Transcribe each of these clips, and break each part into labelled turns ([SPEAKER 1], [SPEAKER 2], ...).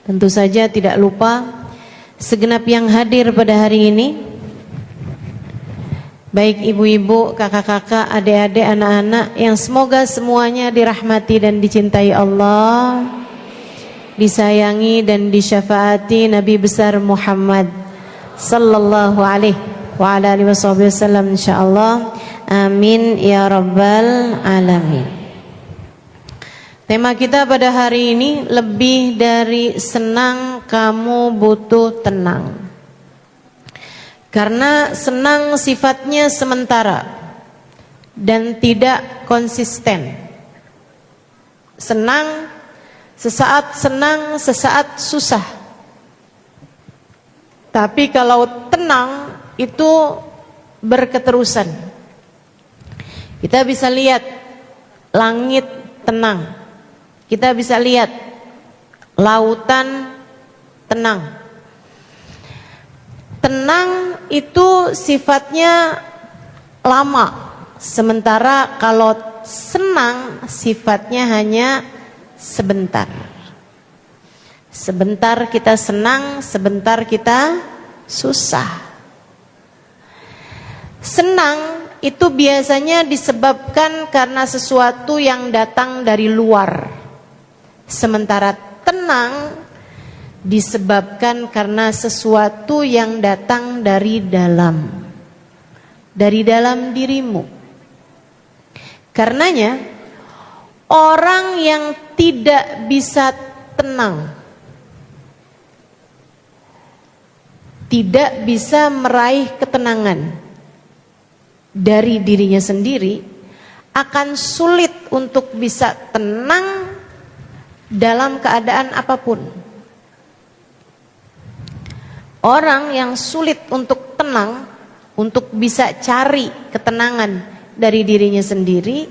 [SPEAKER 1] Tentu saja tidak lupa segenap yang hadir pada hari ini, baik ibu-ibu, kakak-kakak, adik-adik, anak-anak, yang semoga semuanya dirahmati dan dicintai Allah, disayangi dan disyafaati Nabi besar Muhammad sallallahu alaihi wa ala alihi wasallam, insyaallah. Amin ya rabbal alamin. Tema kita pada hari ini, lebih dari senang kamu butuh tenang. Karena senang sifatnya sementara dan tidak konsisten. Senang sesaat susah. Tapi kalau tenang itu berketerusan. Kita bisa lihat langit tenang. Kita bisa lihat lautan tenang. Tenang itu sifatnya lama, sementara kalau senang sifatnya hanya sebentar. Sebentar kita senang, sebentar kita susah. Senang itu biasanya disebabkan karena sesuatu yang datang dari luar. Sementara tenang disebabkan karena sesuatu yang datang dari dalam dirimu. Karenanya orang yang tidak bisa tenang, tidak bisa meraih ketenangan dari dirinya sendiri, akan sulit untuk bisa tenang dalam keadaan apapun. Orang yang sulit untuk tenang, untuk bisa cari ketenangan dari dirinya sendiri,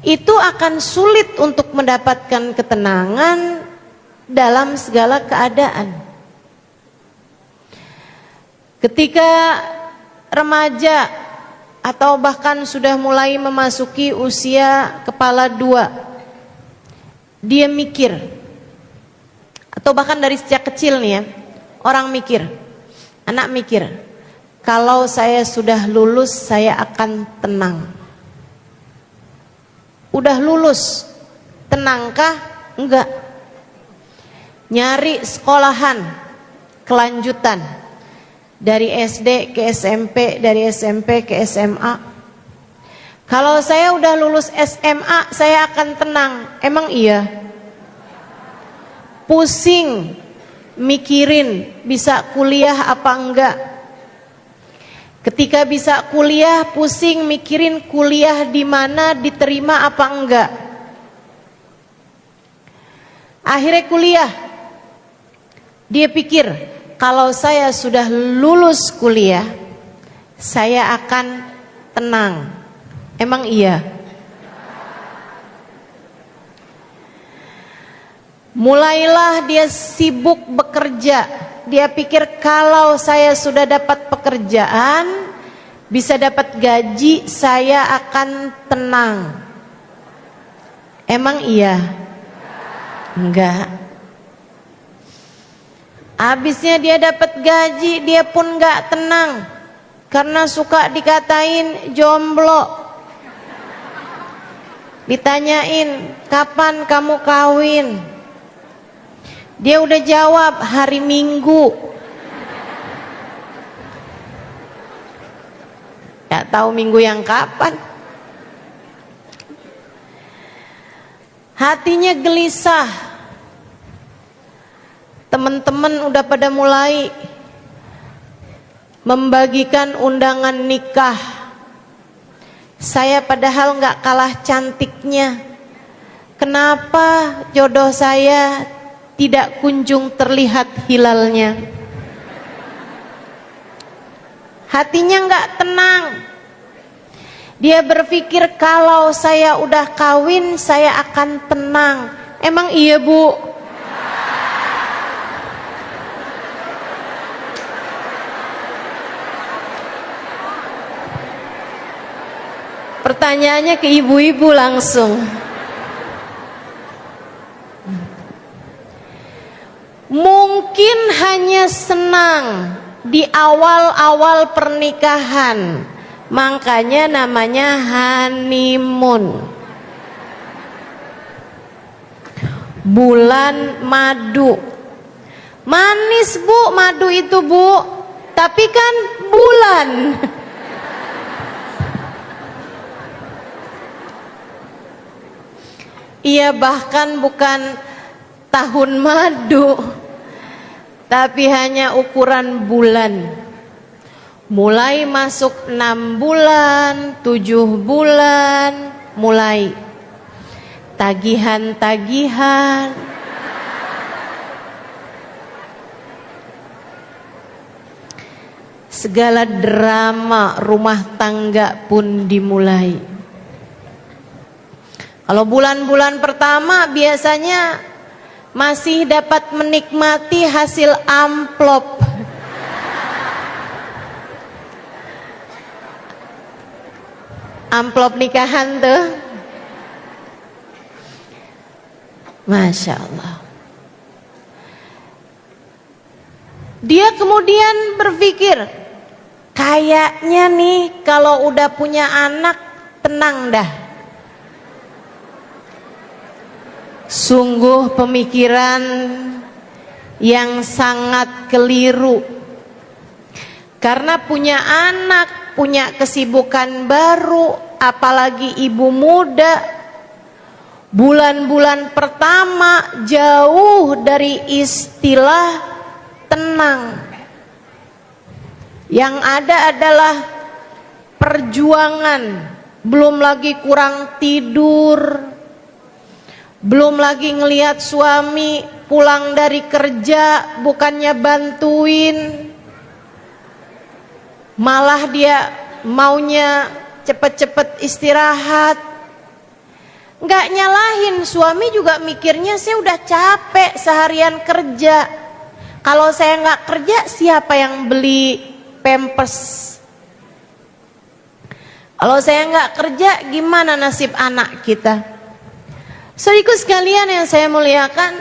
[SPEAKER 1] itu akan sulit untuk mendapatkan ketenangan dalam segala keadaan. Ketika remaja atau bahkan sudah mulai memasuki usia kepala dua, dia mikir, atau bahkan dari sejak kecil nih ya, orang mikir, anak mikir, kalau saya sudah lulus saya akan tenang. Udah lulus, tenangkah? Enggak. Nyari sekolahan kelanjutan dari SD ke SMP, dari SMP ke SMA. Kalau saya udah lulus SMA saya akan tenang. Emang iya? Pusing mikirin bisa kuliah apa enggak. Ketika bisa kuliah, pusing mikirin kuliah di mana, diterima apa enggak. Akhirnya kuliah, dia pikir kalau saya sudah lulus kuliah saya akan tenang. Emang iya? Mulailah dia sibuk bekerja. Dia pikir kalau saya sudah dapat pekerjaan, bisa dapat gaji, saya akan tenang. Emang iya? Enggak. Habisnya dia dapat gaji, dia pun enggak tenang. Karena suka dikatain jomblo. Ditanyain, kapan kamu kawin? Dia udah jawab, hari Minggu. Gak tahu minggu yang kapan. Hatinya gelisah. Teman-teman udah pada mulai membagikan undangan nikah. Saya padahal gak kalah cantiknya. Kenapa jodoh saya tidak kunjung terlihat hilalnya? Hatinya gak tenang. Dia berpikir kalau saya udah kawin saya akan tenang. Emang iya, Bu? Pertanyaannya ke ibu-ibu langsung. mungkin hanya senang di awal-awal pernikahan, makanya namanya honeymoon. Bulan madu, manis bu madu itu bu, tapi kan bulan. Iya, bahkan bukan tahun madu, tapi hanya ukuran bulan. Mulai masuk 6 bulan, 7 bulan, mulai tagihan-tagihan. Segala drama rumah tangga pun dimulai. Kalau bulan-bulan pertama biasanya masih dapat menikmati hasil amplop. Amplop nikahan tuh. Masya Allah. Dia kemudian berpikir, kayaknya nih kalau udah punya anak tenang dah. Sungguh pemikiran yang sangat keliru. Karena punya anak, punya kesibukan baru, apalagi ibu muda, bulan-bulan pertama jauh dari istilah tenang. Yang ada adalah perjuangan, belum lagi kurang tidur, belum lagi ngelihat suami pulang dari kerja bukannya bantuin, malah dia maunya cepet-cepet istirahat. Nggak nyalahin, suami juga mikirnya saya udah capek seharian kerja. Kalau saya nggak kerja siapa yang beli pampers? Kalau saya nggak kerja gimana nasib anak kita? Saudaraku sekalian yang saya muliakan,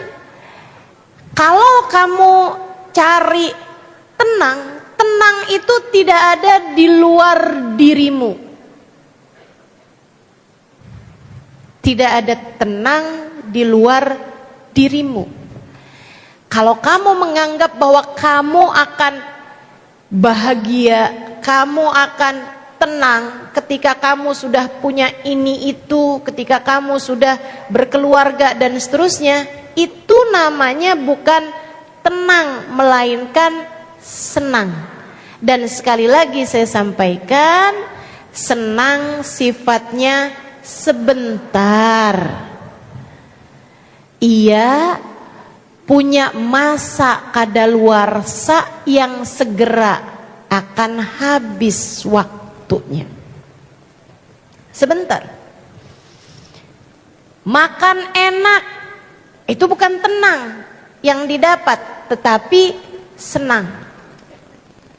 [SPEAKER 1] kalau kamu cari tenang, tenang itu tidak ada di luar dirimu. Tidak ada tenang di luar dirimu. Kalau kamu menganggap bahwa kamu akan bahagia, kamu akan tenang ketika kamu sudah punya ini itu, ketika kamu sudah berkeluarga dan seterusnya, itu namanya bukan tenang melainkan senang. Dan sekali lagi saya sampaikan, senang sifatnya sebentar. Ia punya masa kadaluarsa yang segera akan habis waktunya. Sebentar. Makan enak itu bukan tenang yang didapat, tetapi senang.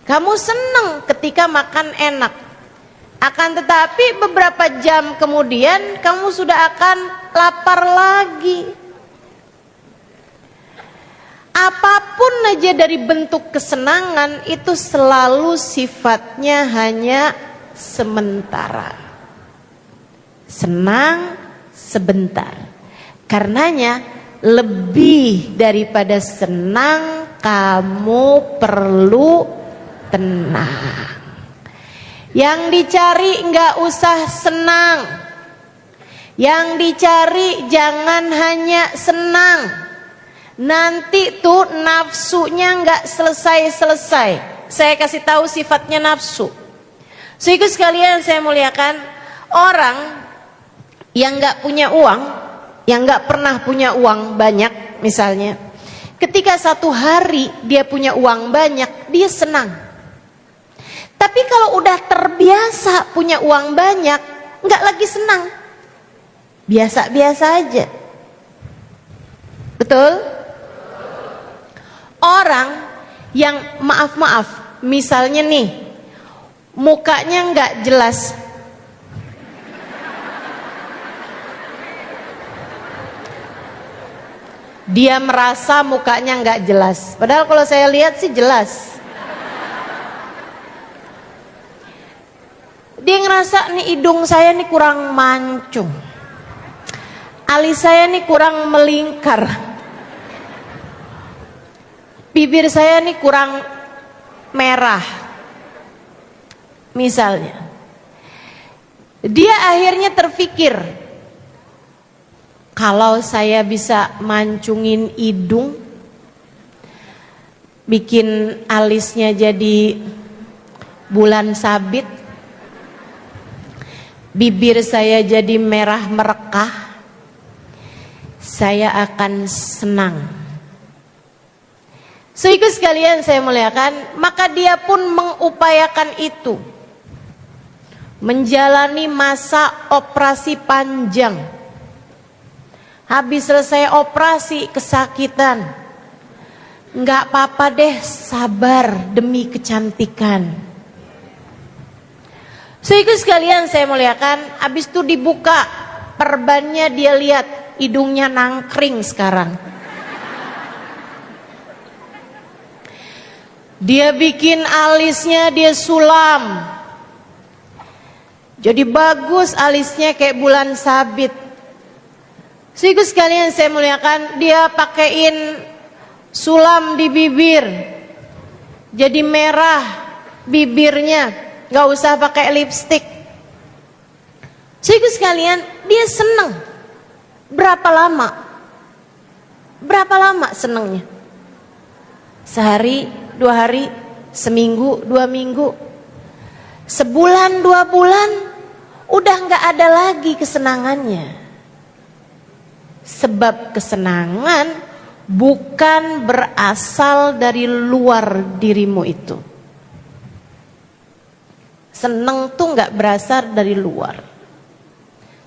[SPEAKER 1] Kamu senang ketika makan enak. Akan tetapi beberapa jam kemudian kamu sudah akan lapar lagi. Apapun aja dari bentuk kesenangan itu selalu sifatnya hanya sementara. Senang sebentar. Karenanya lebih daripada senang, kamu perlu tenang. Yang dicari nggak usah senang. Yang dicari jangan hanya senang. Nanti tuh nafsunya nggak selesai-selesai. Saya kasih tahu sifatnya nafsu. Saudaraku sekalian saya muliakan, orang yang nggak punya uang, yang nggak pernah punya uang banyak misalnya, ketika satu hari dia punya uang banyak, dia senang. Tapi kalau udah terbiasa punya uang banyak, nggak lagi senang, biasa-biasa aja. Betul? Orang yang maaf-maaf, misalnya nih, mukanya nggak jelas, Dia merasa mukanya nggak jelas. Padahal kalau saya lihat sih jelas. Dia ngerasa nih hidung saya nih kurang mancung. Alis saya nih kurang melingkar. Bibir saya nih kurang merah. Misalnya. Dia akhirnya terpikir, kalau saya bisa mancungin hidung, bikin alisnya jadi bulan sabit, bibir saya jadi merah merekah, saya akan senang. Saudaraku sekalian saya muliakan, maka dia pun mengupayakan itu. Menjalani masa operasi panjang. Habis selesai operasi kesakitan. Enggak apa-apa deh, sabar demi kecantikan. Saudaraku sekalian saya muliakan, habis itu dibuka perbannya, dia lihat hidungnya nangkring sekarang. Dia bikin alisnya, dia sulam. Jadi bagus alisnya kayak bulan sabit. Saudaraku sekalian saya muliakan, dia pakein sulam di bibir. Jadi merah bibirnya, gak usah pakai lipstik. Saudaraku sekalian, dia seneng. Berapa lama? Berapa lama senengnya? Sehari, 2 hari, seminggu, 2 minggu, sebulan, 2 bulan, udah gak ada lagi kesenangannya. Sebab kesenangan bukan berasal dari luar dirimu itu. Seneng tuh gak berasal dari luar.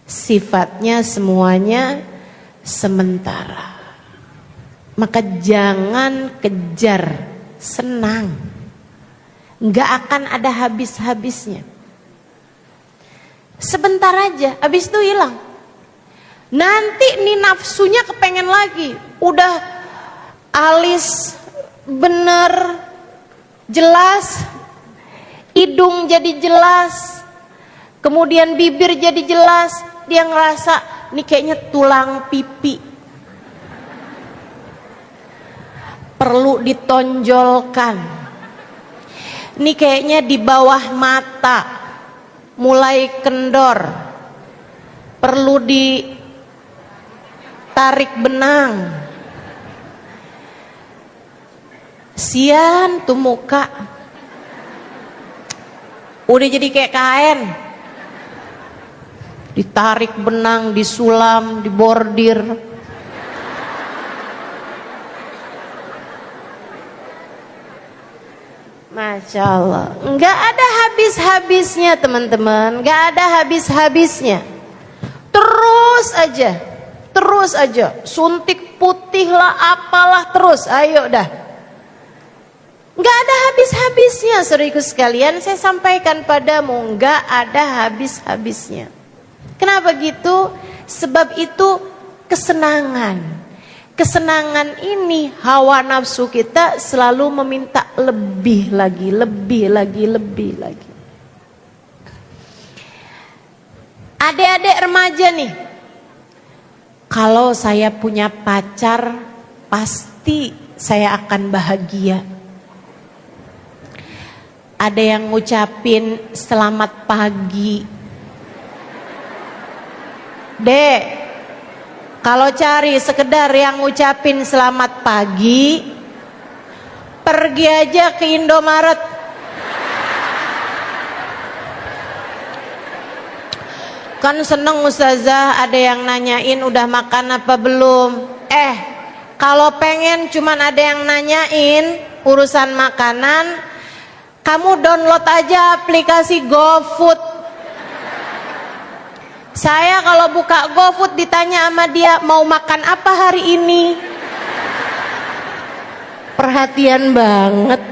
[SPEAKER 1] Sifatnya semuanya sementara. Maka jangan kejar senang, nggak akan ada habis-habisnya. Sebentar aja, habis itu hilang. Nanti nih nafsunya kepengen lagi. Udah alis bener jelas, hidung jadi jelas, kemudian bibir jadi jelas. Dia ngerasa nih kayaknya tulang pipi perlu ditonjolkan. Ini kayaknya di bawah mata mulai kendor, perlu ditarik benang. Sian tuh muka udah jadi kayak kain, ditarik benang, disulam, dibordir. Masya Allah, nggak ada habis-habisnya teman-teman, nggak ada habis-habisnya. Terus aja, suntik putih lah, apalah terus, ayo dah. Nggak ada habis-habisnya, saudaraku sekalian, saya sampaikan padamu, nggak ada habis-habisnya. Kenapa gitu? Sebab itu kesenangan. Kesenangan ini hawa nafsu kita selalu meminta lebih lagi. Adik-adik remaja nih, kalau saya punya pacar pasti saya akan bahagia. Ada yang ngucapin selamat pagi. Dek, kalau cari sekedar yang ngucapin selamat pagi, pergi aja ke Indomaret. Kan seneng Ustazah, ada yang nanyain udah makan apa belum. Kalau pengen cuman ada yang nanyain urusan makanan, kamu download aja aplikasi GoFood. Saya kalau buka GoFood ditanya sama dia mau makan apa hari ini. Perhatian banget.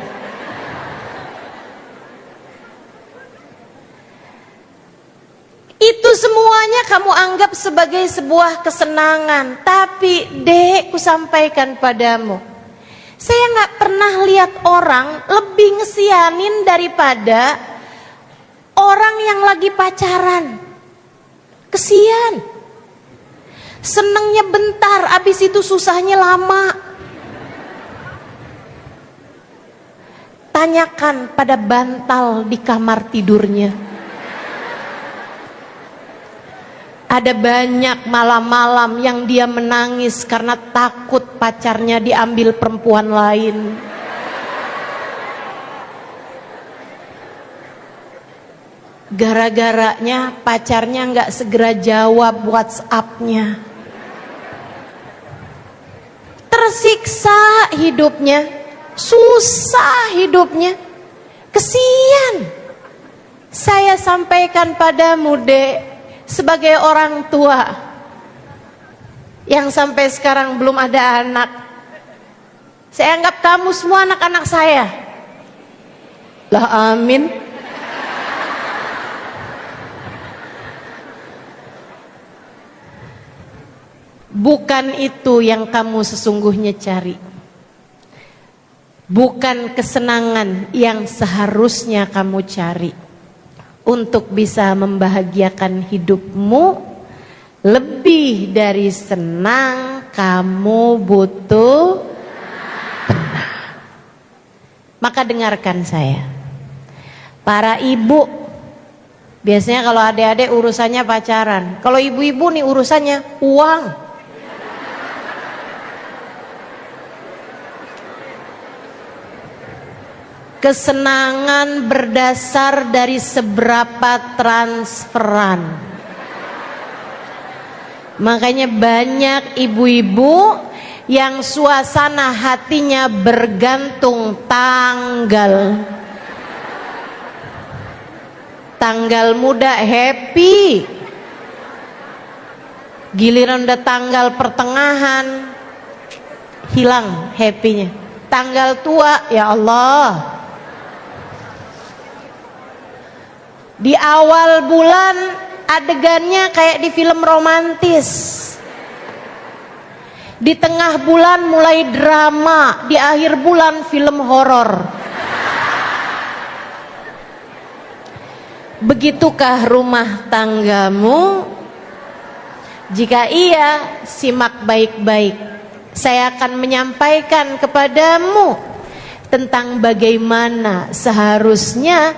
[SPEAKER 1] Itu semuanya kamu anggap sebagai sebuah kesenangan. Tapi dek, ku sampaikan padamu, saya gak pernah lihat orang lebih ngesianin daripada orang yang lagi pacaran. Kesian. Senengnya bentar, abis itu susahnya lama. Tanyakan pada bantal di kamar tidurnya. Ada banyak malam-malam yang dia menangis karena takut pacarnya diambil perempuan lain. Gara-garanya pacarnya nggak segera jawab WhatsApp-nya. Tersiksa hidupnya, susah hidupnya, kesian. Saya sampaikan padamu, dek, sebagai orang tua yang sampai sekarang belum ada anak, saya anggap kamu semua anak-anak saya. Lah amin. Bukan itu yang kamu sesungguhnya cari. Bukan kesenangan yang seharusnya kamu cari. Untuk bisa membahagiakan hidupmu, lebih dari senang, kamu butuh tenang. Maka dengarkan saya. Para ibu, biasanya kalau adik-adik urusannya pacaran. Kalau ibu-ibu nih urusannya uang. Kesenangan berdasar dari seberapa transferan. Makanya banyak ibu-ibu yang suasana hatinya bergantung tanggal. Tanggal muda happy, giliran udah tanggal pertengahan hilang happynya. Tanggal tua, ya Allah, di awal bulan adegannya kayak di film romantis, di tengah bulan mulai drama, di akhir bulan film horor. Begitukah rumah tanggamu? Jika iya, simak baik-baik. Saya akan menyampaikan kepadamu tentang bagaimana seharusnya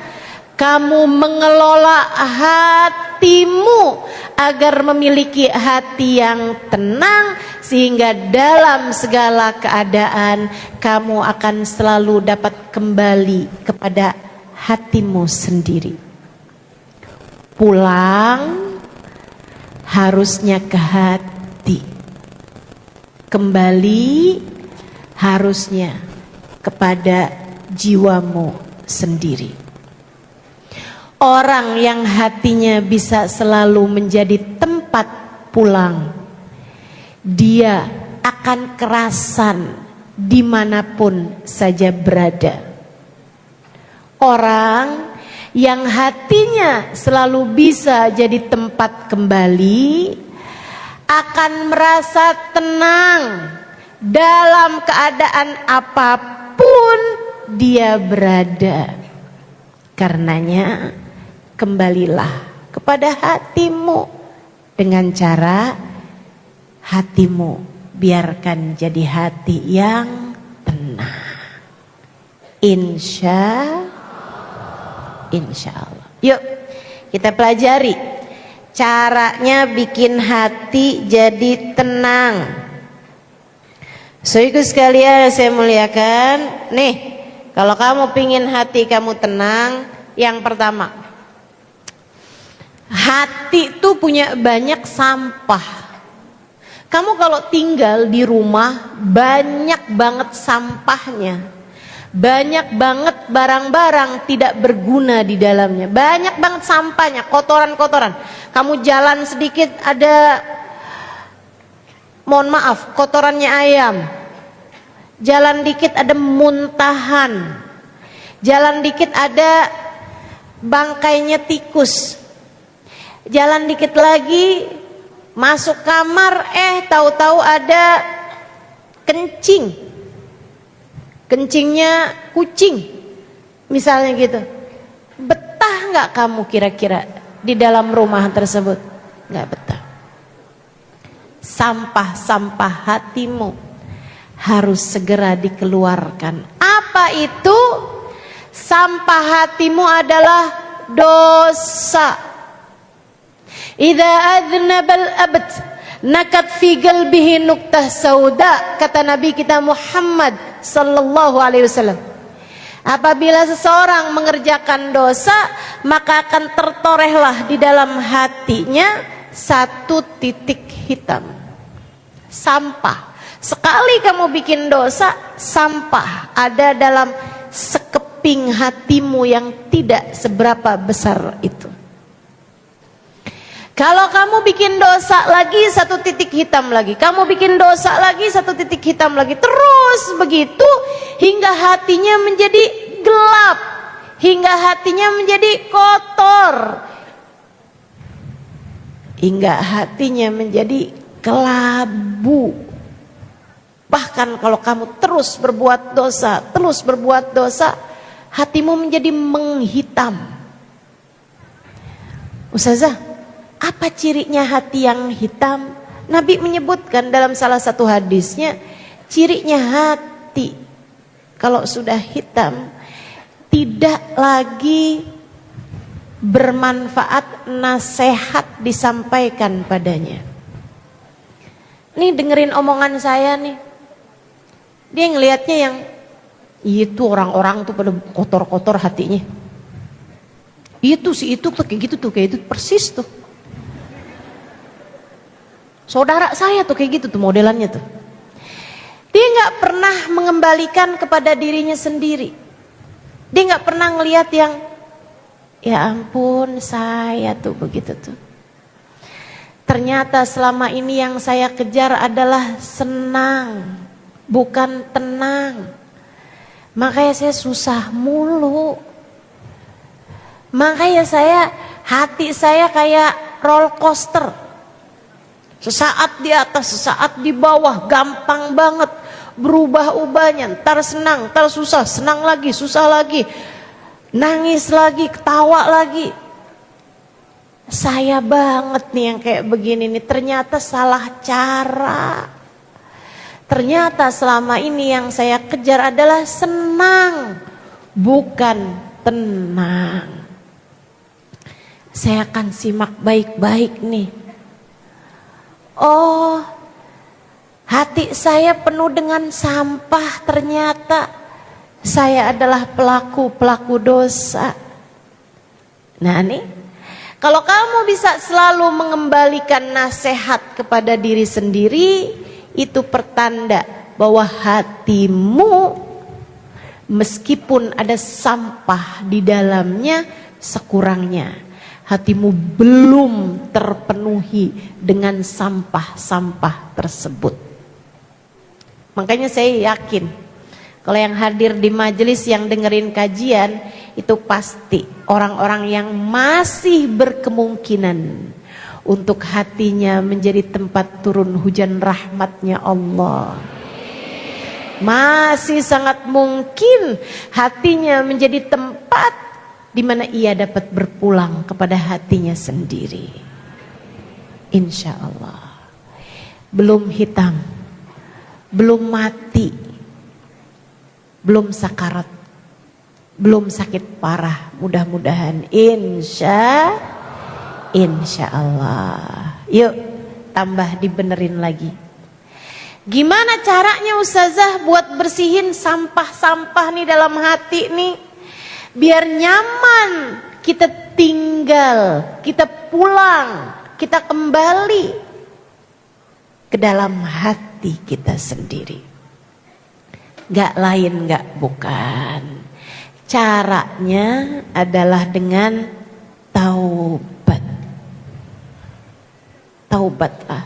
[SPEAKER 1] kamu mengelola hatimu agar memiliki hati yang tenang, sehingga dalam segala keadaan kamu akan selalu dapat kembali kepada hatimu sendiri. Pulang harusnya ke hati, kembali harusnya kepada jiwamu sendiri. Orang yang hatinya bisa selalu menjadi tempat pulang, dia akan kerasan dimanapun saja berada. Orang yang hatinya selalu bisa jadi tempat kembali akan merasa tenang dalam keadaan apapun dia berada. Karenanya kembalilah kepada hatimu dengan cara hatimu biarkan jadi hati yang tenang. Insya Allah. Yuk kita pelajari caranya bikin hati jadi tenang. Saudaraku sekalian saya muliakan, nih kalau kamu pingin hati kamu tenang, yang pertama, hati tuh punya banyak sampah. Kamu kalau tinggal di rumah banyak banget sampahnya, banyak banget barang-barang tidak berguna di dalamnya, banyak banget sampahnya, kotoran-kotoran. Kamu jalan sedikit ada, mohon maaf, kotorannya ayam. Jalan dikit ada muntahan, jalan dikit ada bangkainya tikus. Jalan dikit lagi, masuk kamar, tahu-tahu ada kencing. Kencingnya kucing, misalnya gitu. Betah nggak kamu kira-kira di dalam rumah tersebut? Nggak betah. Sampah-sampah hatimu harus segera dikeluarkan. Apa itu? Sampah hatimu adalah dosa. Idza adnabal abd nakat fi qalbihi nuqtah sauda, kata Nabi kita Muhammad sallallahu alaihi wasallam. Apabila seseorang mengerjakan dosa, maka akan tertorehlah di dalam hatinya satu titik hitam. Sampah. Sekali kamu bikin dosa, sampah ada dalam sekeping hatimu yang tidak seberapa besar itu. Kalau kamu bikin dosa lagi, satu titik hitam lagi. Kamu bikin dosa lagi, satu titik hitam lagi. Terus begitu hingga hatinya menjadi gelap, hingga hatinya menjadi kotor, hingga hatinya menjadi kelabu. Bahkan kalau kamu terus berbuat dosa, hatimu menjadi menghitam. Ustazah, apa cirinya hati yang hitam? Nabi menyebutkan dalam salah satu hadisnya, cirinya hati kalau sudah hitam tidak lagi bermanfaat nasihat disampaikan padanya. Nih dengerin omongan saya nih. Dia ngelihatnya yang itu orang-orang tuh pada kotor-kotor hatinya. Itu si itu tuh kayak gitu tuh, kayak itu persis tuh. Saudara saya tuh kayak gitu tuh modelannya tuh. Dia nggak pernah mengembalikan kepada dirinya sendiri. Dia nggak pernah ngelihat yang ya ampun saya tuh begitu tuh. Ternyata selama ini yang saya kejar adalah senang, bukan tenang. Makanya saya susah mulu. Makanya hati saya kayak roller coaster. Sesaat di atas, sesaat di bawah, gampang banget berubah-ubahnya. Ntar senang, ntar susah, senang lagi, susah lagi, nangis lagi, ketawa lagi. Saya banget nih yang kayak begini nih. Ternyata salah cara. Ternyata selama ini yang saya kejar adalah senang, bukan tenang. Saya akan simak baik-baik nih. Oh, hati saya penuh dengan sampah. Ternyata saya adalah pelaku dosa. Nah nih, kalau kamu bisa selalu mengembalikan nasihat kepada diri sendiri, itu pertanda bahwa hatimu meskipun ada sampah di dalamnya, sekurangnya hatimu belum terpenuhi dengan sampah-sampah tersebut. Makanya saya yakin kalau yang hadir di majelis yang dengerin kajian itu pasti orang-orang yang masih berkemungkinan untuk hatinya menjadi tempat turun hujan rahmatnya Allah. Masih sangat mungkin hatinya menjadi tempat di mana ia dapat berpulang kepada hatinya sendiri. Insya Allah. Belum hitam, belum mati, belum sakarat, belum sakit parah. Mudah-mudahan insya Allah. Yuk tambah dibenerin lagi. Gimana caranya Ustazah buat bersihin sampah-sampah nih dalam hati nih? Biar nyaman kita tinggal, kita pulang, kita kembali ke dalam hati kita sendiri. Gak lain gak bukan. Caranya adalah dengan taubat. Taubatlah.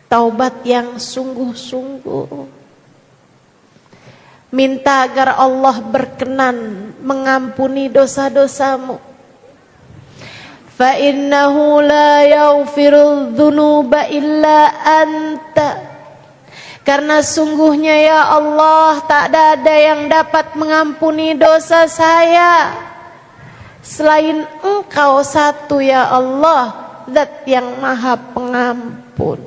[SPEAKER 1] Taubat yang sungguh-sungguh. Minta agar Allah berkenan mengampuni dosa-dosamu. fa innahu la yaghfirudz dzunuba illa anta. Karena sungguhnya ya Allah, tak ada yang dapat mengampuni dosa saya selain Engkau satu ya Allah, Zat yang Maha Pengampun.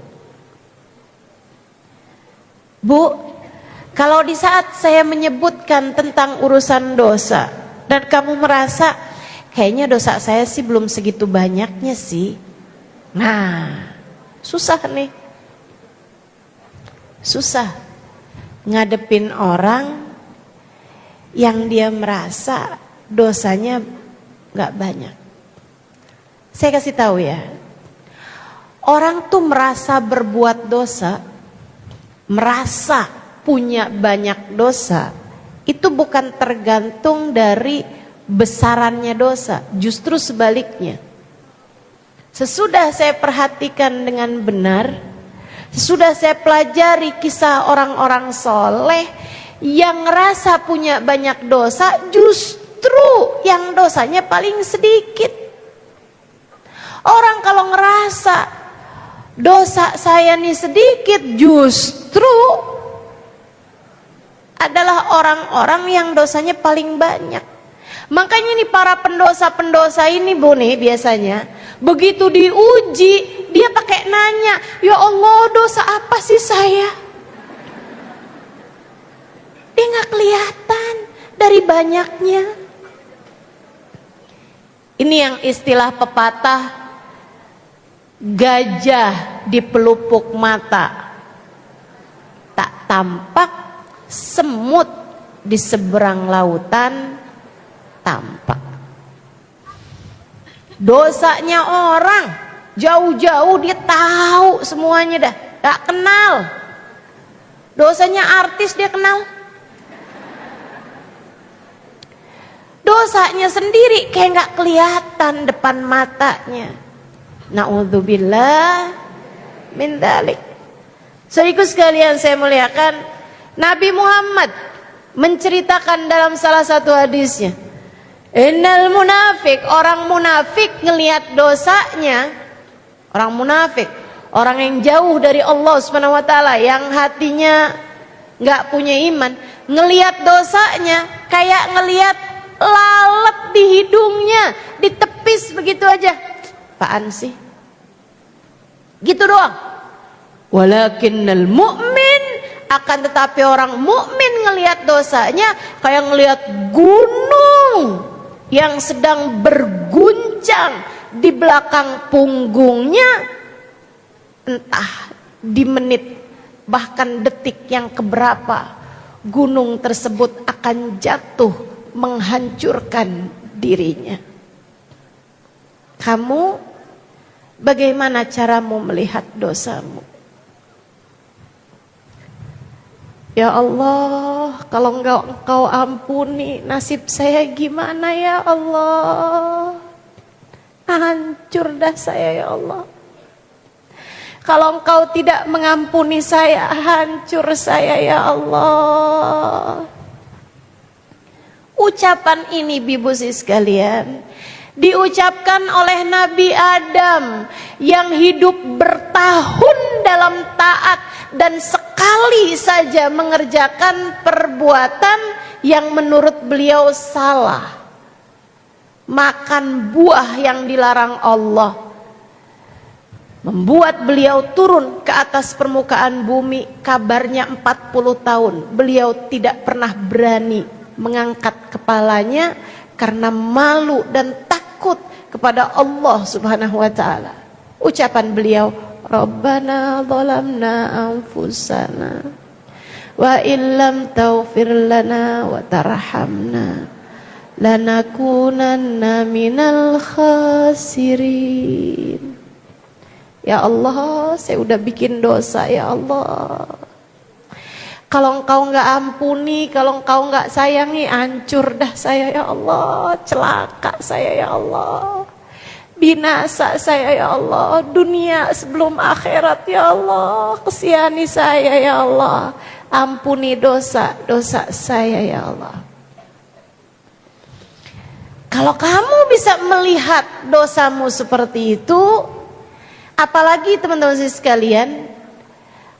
[SPEAKER 1] Bu, kalau di saat saya menyebutkan tentang urusan dosa dan kamu merasa kayaknya dosa saya sih belum segitu banyaknya sih, nah susah nih, susah ngadepin orang yang dia merasa dosanya gak banyak. Saya kasih tahu ya, orang tuh merasa berbuat dosa, merasa punya banyak dosa, itu bukan tergantung dari besarannya dosa, justru sebaliknya. Sesudah saya perhatikan dengan benar, sesudah saya pelajari kisah orang-orang soleh yang ngerasa punya banyak dosa, justru yang dosanya paling sedikit. Orang kalau ngerasa dosa saya nih sedikit, justru adalah orang-orang yang dosanya paling banyak. Makanya nih para pendosa-pendosa ini Bu nih biasanya begitu diuji dia pakai nanya, ya Allah dosa apa sih saya? Dia gak kelihatan dari banyaknya. Ini yang istilah pepatah, gajah di pelupuk mata tak tampak, semut di seberang lautan tampak. Dosanya orang jauh-jauh dia tahu semuanya dah, gak kenal. Dosanya artis dia kenal. Dosanya sendiri kayak gak kelihatan depan matanya. Na'udzubillah min dzalik. Saudaraku sekalian saya muliakan, Nabi Muhammad menceritakan dalam salah satu hadisnya, innal munafik, orang munafik ngelihat dosanya, orang munafik, orang yang jauh dari Allah Subhanahu wa taala, yang hatinya enggak punya iman, ngelihat dosanya kayak ngelihat lalat di hidungnya, ditepis begitu aja. Apaan sih? Gitu doang. Walakinnal mu'min, akan tetapi orang mukmin ngelihat dosanya kayak ngelihat gunung yang sedang berguncang di belakang punggungnya, entah di menit bahkan detik yang keberapa gunung tersebut akan jatuh menghancurkan dirinya. Kamu bagaimana caramu melihat dosamu? Ya Allah, kalau engkau ampuni, nasib saya gimana ya Allah? Hancur dah saya ya Allah. Kalau engkau tidak mengampuni saya, hancur saya ya Allah. Ucapan ini bibusi sekalian diucapkan oleh Nabi Adam yang hidup bertahun dalam taat dan sekali saja mengerjakan perbuatan yang menurut beliau salah. Makan buah yang dilarang Allah membuat beliau turun ke atas permukaan bumi. Kabarnya 40 tahun beliau tidak pernah berani mengangkat kepalanya karena malu dan takut kepada Allah Subhanahu wa taala. Ucapan beliau, Rabbana zalamna anfusana wa illam taghfir lana wa tarhamna lanakunanna minal khasirin. Ya Allah, saya udah bikin dosa ya Allah. Kalau engkau enggak ampuni, kalau engkau enggak sayangi, hancur dah saya ya Allah, celaka saya ya Allah, binasa saya ya Allah, dunia sebelum akhirat ya Allah, kesihani saya ya Allah, ampuni dosa-dosa saya ya Allah. Kalau kamu bisa melihat dosamu seperti itu, apalagi teman-teman sekalian,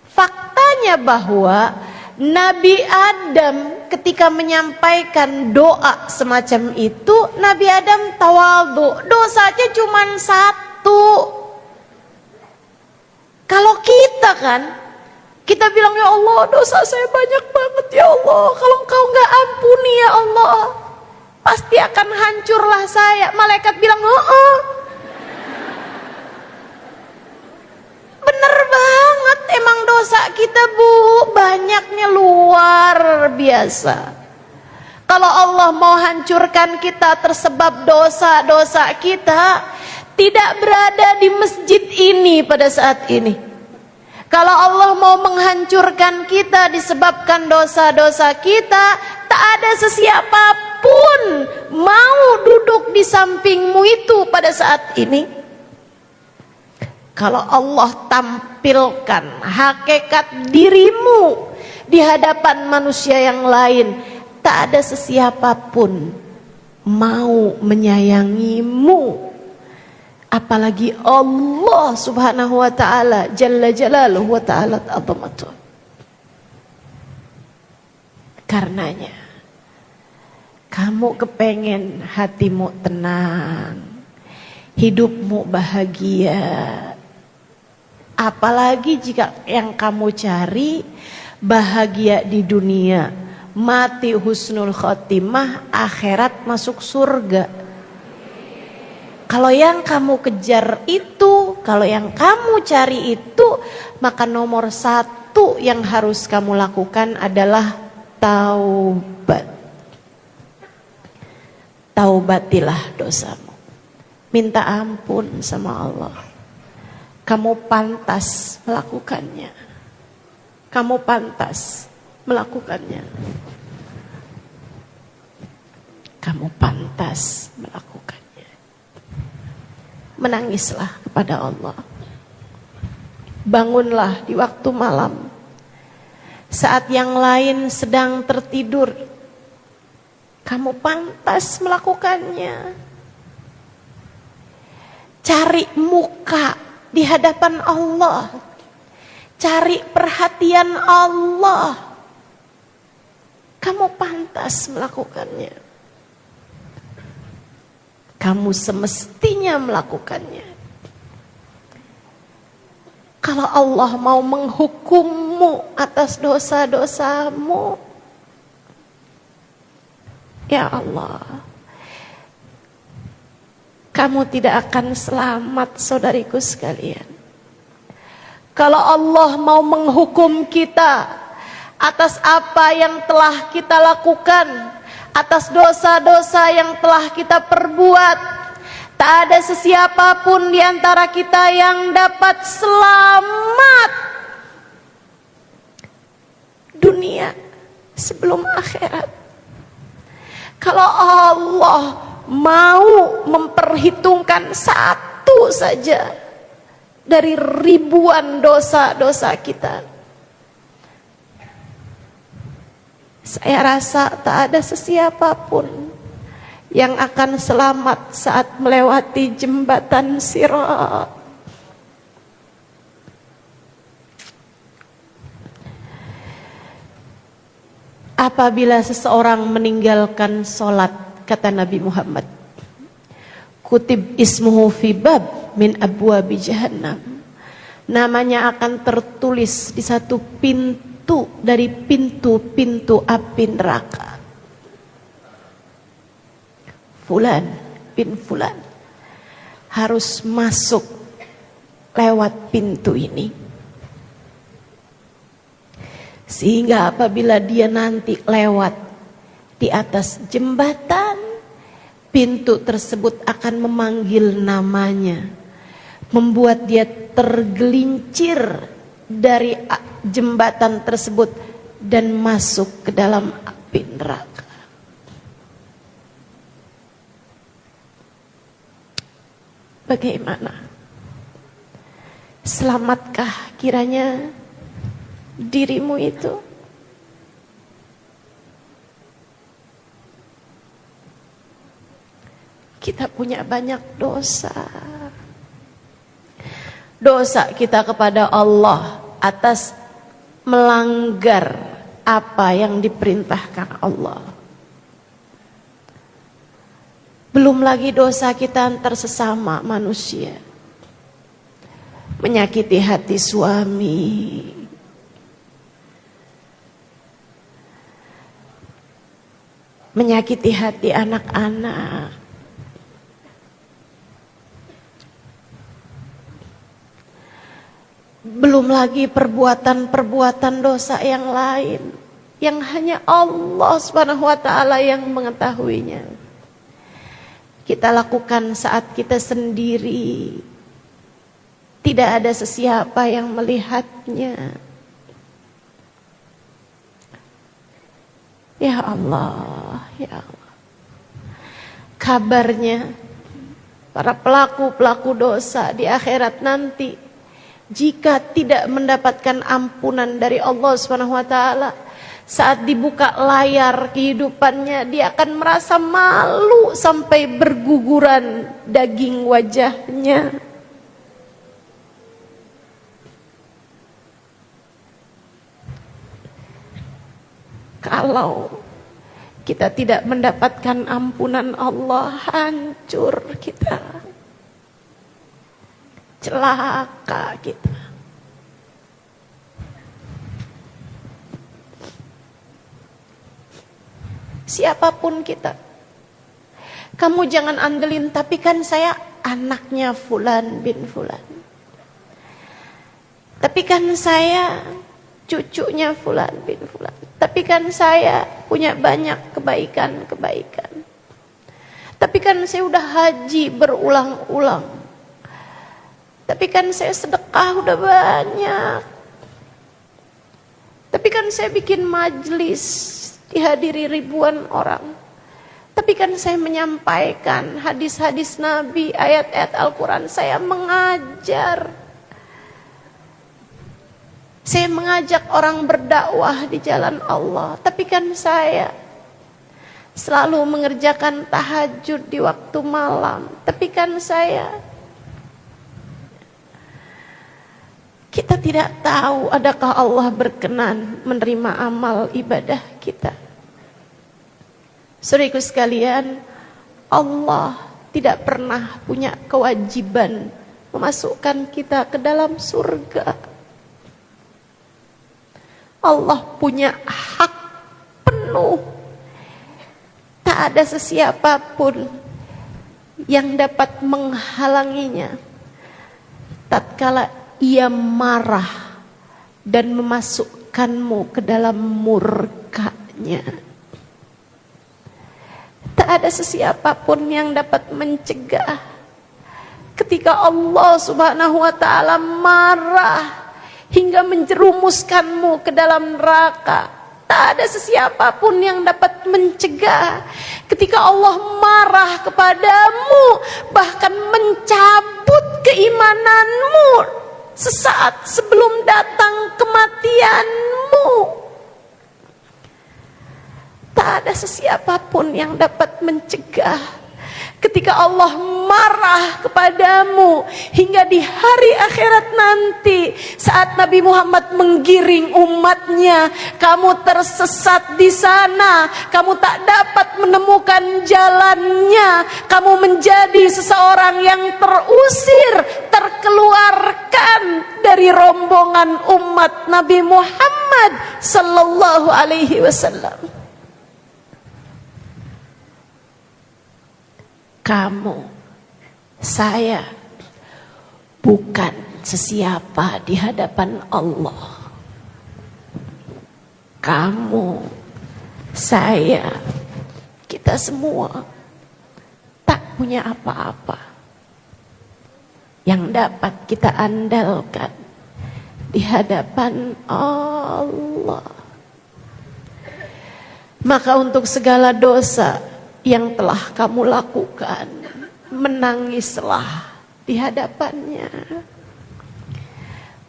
[SPEAKER 1] faktanya bahwa Nabi Adam ketika menyampaikan doa semacam itu, Nabi Adam tawadhu, dosanya cuma satu. Kalau kita kan, kita bilang, ya Allah dosa saya banyak banget ya Allah, kalau engkau gak ampuni ya Allah, pasti akan hancurlah saya. Malaikat bilang, oh. Bener banget, emang dosa kita Bu, banyaknya luar biasa. Kalau Allah mau hancurkan kita tersebab dosa-dosa kita, tidak berada di masjid ini pada saat ini. Kalau Allah mau menghancurkan kita disebabkan dosa-dosa kita, tak ada sesiapapun mau duduk di sampingmu itu pada saat ini. Kalau Allah tampilkan hakikat dirimu di hadapan manusia yang lain, tak ada sesiapapun mau menyayangimu. Apalagi Allah subhanahu wa ta'ala jalla jalaluhu wa ta'ala azamatuh. Karenanya kamu kepengen hatimu tenang, hidupmu bahagia. Apalagi jika yang kamu cari bahagia di dunia, mati husnul khotimah, akhirat masuk surga. Kalau yang kamu kejar itu, kalau yang kamu cari itu, maka nomor satu yang harus kamu lakukan adalah taubat. Taubatilah dosamu, minta ampun sama Allah. Kamu pantas melakukannya. Kamu pantas melakukannya. Kamu pantas melakukannya. Menangislah kepada Allah. Bangunlah di waktu malam, saat yang lain sedang tertidur. Kamu pantas melakukannya. Cari muka di hadapan Allah, cari perhatian Allah. Kamu pantas melakukannya. Kamu semestinya melakukannya. Kalau Allah mau menghukummu atas dosa-dosamu, ya Allah, kamu tidak akan selamat, saudariku sekalian. Kalau Allah mau menghukum kita atas apa yang telah kita lakukan, atas dosa-dosa yang telah kita perbuat, tak ada sesiapapun di antara kita yang dapat selamat dunia sebelum akhirat. Kalau Allah mau memperhitungkan satu saja dari ribuan dosa-dosa kita, saya rasa tak ada sesiapapun yang akan selamat saat melewati jembatan Sirat. Apabila seseorang meninggalkan sholat, kata Nabi Muhammad, kutib ismuhu fi bab min abwabi jahannam, namanya akan tertulis di satu pintu dari pintu-pintu api neraka. Fulan bin Fulan harus masuk lewat pintu ini, sehingga apabila dia nanti lewat di atas jembatan, pintu tersebut akan memanggil namanya, membuat dia tergelincir dari jembatan tersebut dan masuk ke dalam api neraka. Bagaimana? Selamatkah kiranya dirimu itu? kita punya banyak dosa. Dosa kita kepada Allah atas melanggar apa yang diperintahkan Allah. Belum lagi dosa kita antar sesama manusia. Menyakiti hati suami, menyakiti hati anak-anak, belum lagi perbuatan-perbuatan dosa yang lain yang hanya Allah Subhanahu wa taala yang mengetahuinya. Kita lakukan saat kita sendiri, tidak ada sesiapa yang melihatnya. Ya Allah, ya Allah. Kabarnya para pelaku-pelaku dosa di akhirat nanti, jika tidak mendapatkan ampunan dari Allah Subhanahu wa taala, saat dibuka layar kehidupannya, dia akan merasa malu sampai berguguran daging wajahnya. Kalau kita tidak mendapatkan ampunan Allah, hancur kita, celaka kita. Siapapun kita, kamu jangan andelin, tapi kan saya anaknya Fulan bin Fulan, tapi kan saya cucunya Fulan bin Fulan, tapi kan saya punya banyak kebaikan-kebaikan, tapi kan saya udah haji berulang-ulang, tapi kan saya sedekah udah banyak, tapi kan saya bikin majlis dihadiri ribuan orang, tapi kan saya menyampaikan hadis-hadis Nabi, ayat-ayat Al-Quran, saya mengajar, saya mengajak orang berdakwah di jalan Allah, tapi kan saya selalu mengerjakan tahajud di waktu malam, tapi kan kita tidak tahu adakah Allah berkenan menerima amal ibadah kita. Saudaraku sekalian, Allah tidak pernah punya kewajiban memasukkan kita ke dalam surga. Allah punya hak penuh. Tak ada sesiapapun yang dapat menghalanginya tatkala ia marah dan memasukkanmu ke dalam murkanya. Tak ada sesiapapun yang dapat mencegah ketika Allah Subhanahu wa taala marah hingga menjerumuskanmu ke dalam neraka. Tak ada sesiapapun yang dapat mencegah ketika Allah marah kepadamu, bahkan mencabut keimananmu sesaat sebelum datang kematianmu. Tak ada sesiapapun yang dapat mencegah ketika Allah marah kepadamu hingga di hari akhirat nanti, saat Nabi Muhammad menggiring umatnya, kamu tersesat di sana, kamu tak dapat menemukan jalannya, kamu menjadi seseorang yang terusir, terkeluarkan dari rombongan umat Nabi Muhammad sallallahu alaihi wasallam. Kamu, saya bukan sesiapa di hadapan Allah. Kamu, saya, kita semua tak punya apa-apa yang dapat kita andalkan di hadapan Allah. Maka untuk segala dosa yang telah kamu lakukan, menangislah di hadapannya.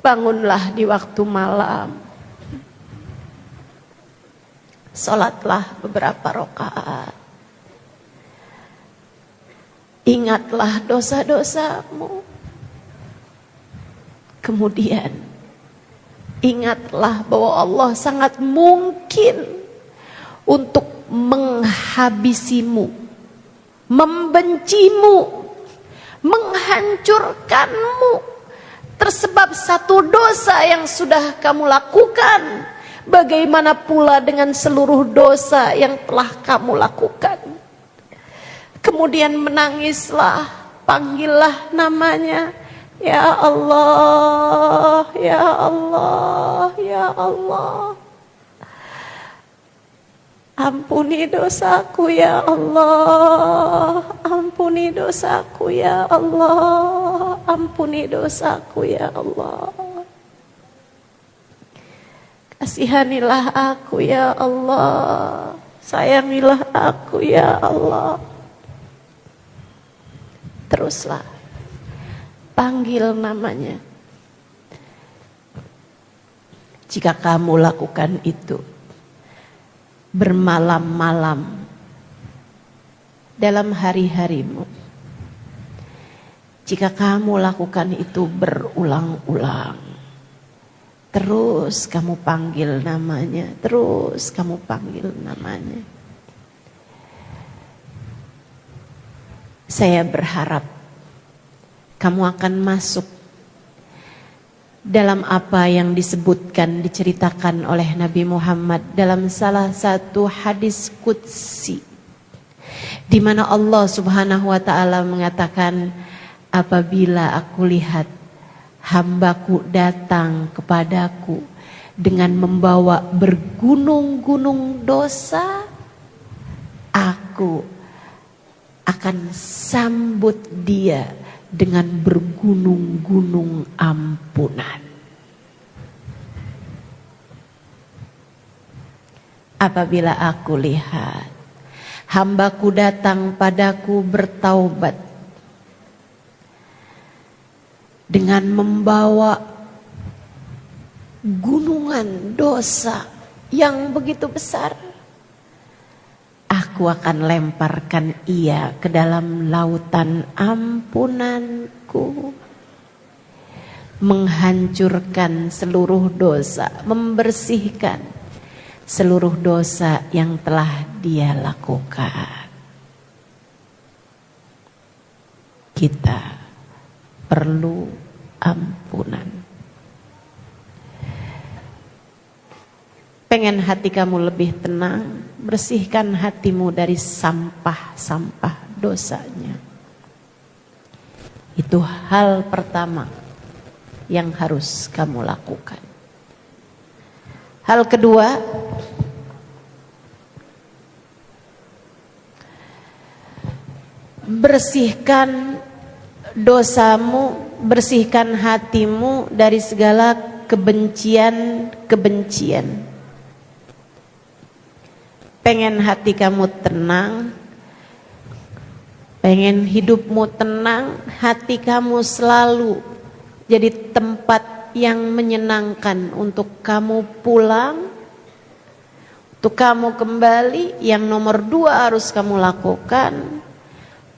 [SPEAKER 1] Bangunlah di waktu malam, sholatlah beberapa rakaat, ingatlah dosa-dosamu. Kemudian ingatlah bahwa Allah sangat mungkin untuk menghabisimu, membencimu, menghancurkanmu tersebab satu dosa yang sudah kamu lakukan. Bagaimana pula dengan seluruh dosa yang telah kamu lakukan? Kemudian menangislah, panggillah namanya, ya Allah, ya Allah, ya Allah. Ampuni dosaku ya Allah, ampuni dosaku ya Allah, ampuni dosaku ya Allah. Kasihanilah aku ya Allah, sayangilah aku ya Allah. Teruslah panggil namanya. Jika kamu lakukan itu bermalam-malam dalam hari-harimu, jika kamu lakukan itu berulang-ulang, terus kamu panggil namanya, terus kamu panggil namanya, saya berharap kamu akan masuk dalam apa yang disebutkan, diceritakan oleh Nabi Muhammad dalam salah satu hadis qudsi, di mana Allah Subhanahu wa taala mengatakan, apabila aku lihat hambaku datang kepadaku dengan membawa bergunung-gunung dosa, aku akan sambut dia dengan bergunung-gunung ampunan. Apabila aku lihat hambaku datang padaku bertaubat dengan membawa gunungan dosa yang begitu besar, aku akan lemparkan ia ke dalam lautan ampunanku, menghancurkan seluruh dosa, membersihkan seluruh dosa yang telah dia lakukan. Kita perlu ampunan. Pengen hati kamu lebih tenang, bersihkan hatimu dari sampah-sampah dosanya. Itu hal pertama yang harus kamu lakukan. Hal kedua, bersihkan dosamu, bersihkan hatimu dari segala kebencian-kebencian. Pengen hati kamu tenang, pengen hidupmu tenang, hati kamu selalu jadi tempat yang menyenangkan untuk kamu pulang, untuk kamu kembali. Yang nomor 2 harus kamu lakukan,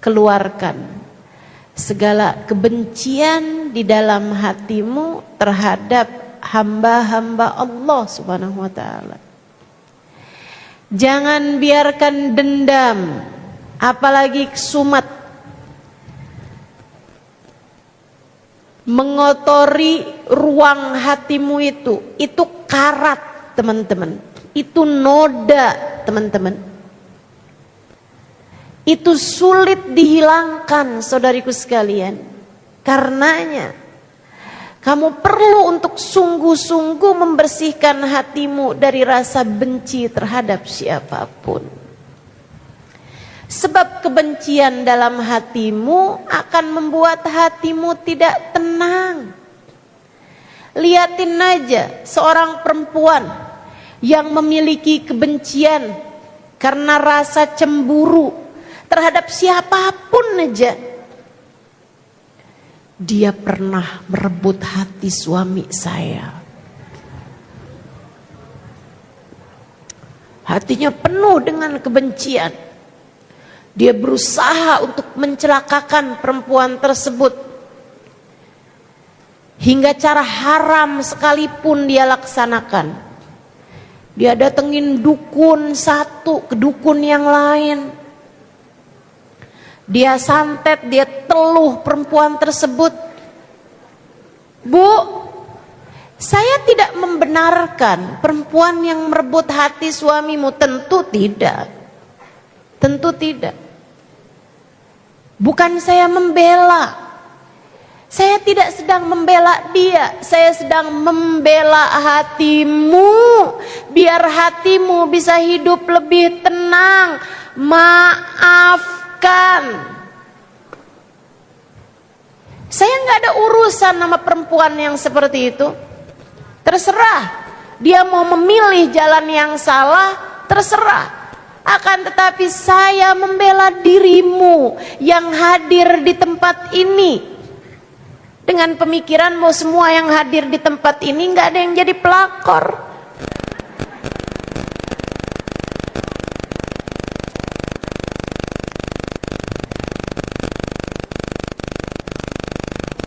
[SPEAKER 1] keluarkan segala kebencian di dalam hatimu terhadap hamba-hamba Allah Subhanahu wa taala. Jangan biarkan dendam, apalagi kesumat, mengotori ruang hatimu itu. Itu karat, teman-teman. Itu noda, teman-teman. Itu sulit dihilangkan, saudariku sekalian. Karenanya kamu perlu untuk sungguh-sungguh membersihkan hatimu dari rasa benci terhadap siapapun. Sebab kebencian dalam hatimu akan membuat hatimu tidak tenang. Lihatin aja seorang perempuan yang memiliki kebencian karena rasa cemburu terhadap siapapun aja. Dia pernah merebut hati suami saya. Hatinya penuh dengan kebencian. Dia berusaha untuk mencelakakan perempuan tersebut. Hingga cara haram sekalipun dia laksanakan. Dia datengin dukun satu ke dukun yang lain. Dia santet, dia teluh perempuan tersebut. Bu, saya tidak membenarkan perempuan yang merebut hati suamimu. Tentu tidak. Tentu tidak. Bukan saya membela. Saya tidak sedang membela dia. Saya sedang membela hatimu. Biar hatimu bisa hidup lebih tenang. Maafkan. Saya nggak ada urusan sama perempuan yang seperti itu. Terserah. Dia mau memilih jalan yang salah, terserah. Akan tetapi saya membela dirimu yang hadir di tempat ini. Dengan pemikiran mau semua yang hadir di tempat ini nggak ada yang jadi pelakor.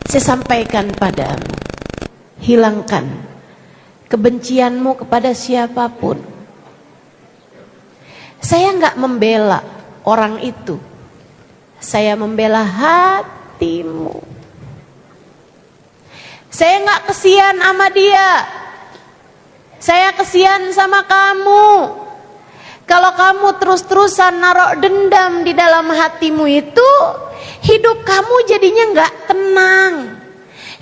[SPEAKER 1] Saya sampaikan padamu, hilangkan kebencianmu kepada siapapun. Saya nggak membela orang itu. Saya membela hatimu. Saya nggak kesian sama dia. Saya kesian sama kamu. Kalau kamu terus-terusan naruh dendam di dalam hatimu itu, hidup kamu jadinya nggak tenang.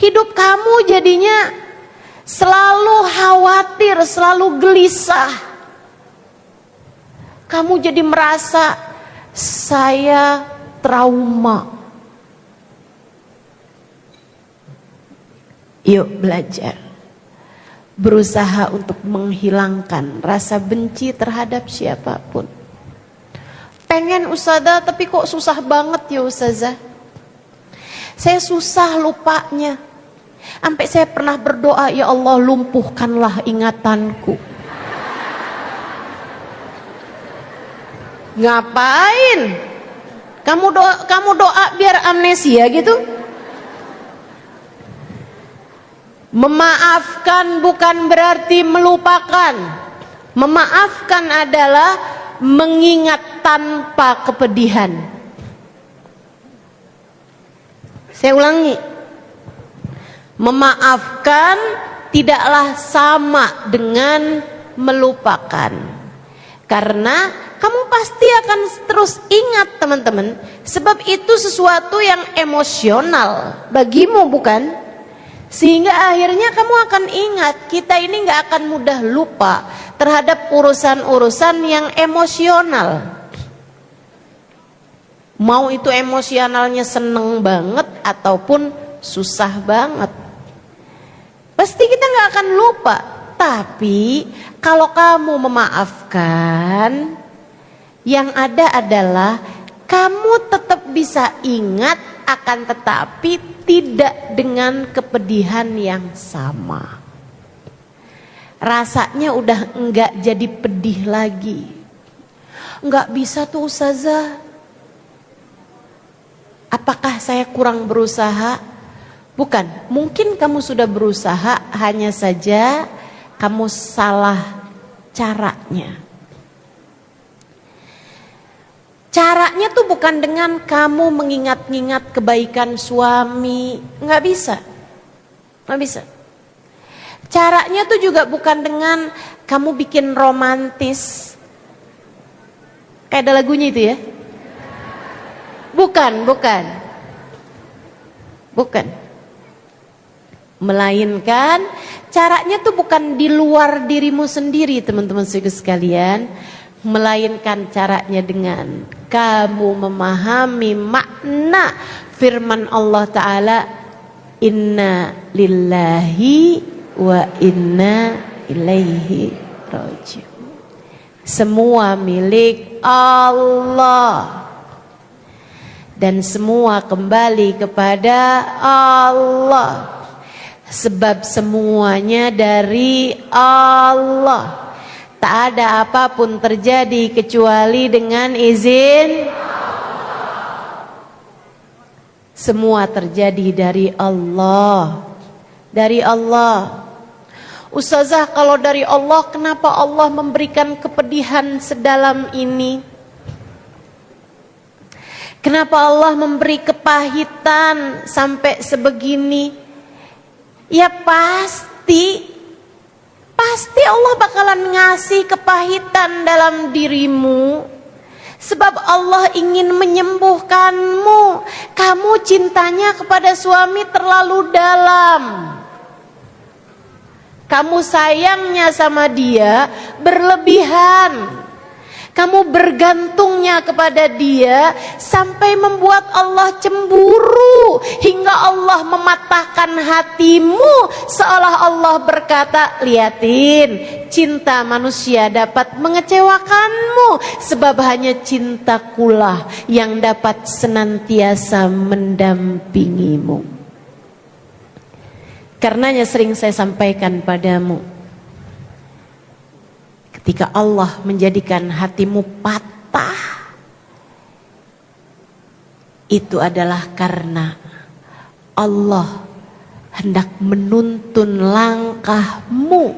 [SPEAKER 1] Hidup kamu jadinya selalu khawatir, selalu gelisah. Kamu jadi merasa saya trauma. Yuk belajar. Berusaha untuk menghilangkan rasa benci terhadap siapapun. Pengen ustazah tapi kok susah banget ya ustazah. Saya susah lupanya. Sampai saya pernah berdoa, ya Allah lumpuhkanlah ingatanku. Ngapain? Kamu doa biar amnesia gitu? Memaafkan bukan berarti melupakan. Memaafkan adalah mengingat tanpa kepedihan. Saya ulangi. Memaafkan tidaklah sama dengan melupakan. Karena kamu pasti akan terus ingat teman-teman. Sebab itu sesuatu yang emosional bagimu bukan? Sehingga akhirnya kamu akan ingat. Kita ini gak akan mudah lupa terhadap urusan-urusan yang emosional. Mau itu emosionalnya seneng banget ataupun susah banget, pasti kita gak akan lupa. Tapi kalau kamu memaafkan, yang ada adalah kamu tetap bisa ingat, akan tetapi tidak dengan kepedihan yang sama. Rasanya udah enggak jadi pedih lagi. Enggak bisa tuh ustazah. Apakah saya kurang berusaha? Bukan, mungkin kamu sudah berusaha, hanya saja kamu salah caranya. Caranya tuh bukan dengan kamu mengingat-ingat kebaikan suami, nggak bisa, nggak bisa. Caranya tuh juga bukan dengan kamu bikin romantis, kayak ada lagunya itu ya. Bukan. Melainkan caranya tuh bukan di luar dirimu sendiri teman-teman sekalian. Melainkan caranya dengan kamu memahami makna firman Allah Ta'ala, inna lillahi wa inna ilaihi raji'un. Semua milik Allah dan semua kembali kepada Allah. Sebab semuanya dari Allah. Tak ada apapun terjadi kecuali dengan izin. Semua terjadi dari Allah. Dari Allah. Ustazah, kalau dari Allah, kenapa Allah memberikan kepedihan sedalam ini? Kenapa Allah memberi kepahitan sampai sebegini? Ya pasti Allah bakalan ngasih kepahitan dalam dirimu. Sebab Allah ingin menyembuhkanmu. Kamu cintanya kepada suami terlalu dalam. Kamu sayangnya sama dia berlebihan. Kamu bergantungnya kepada dia sampai membuat Allah cemburu. Hingga Allah mematahkan hatimu. Seolah Allah berkata, liatin, cinta manusia dapat mengecewakanmu. Sebab hanya cintakulah yang dapat senantiasa mendampingimu. Karenanya sering saya sampaikan padamu, ketika Allah menjadikan hatimu patah, itu adalah karena Allah hendak menuntun langkahmu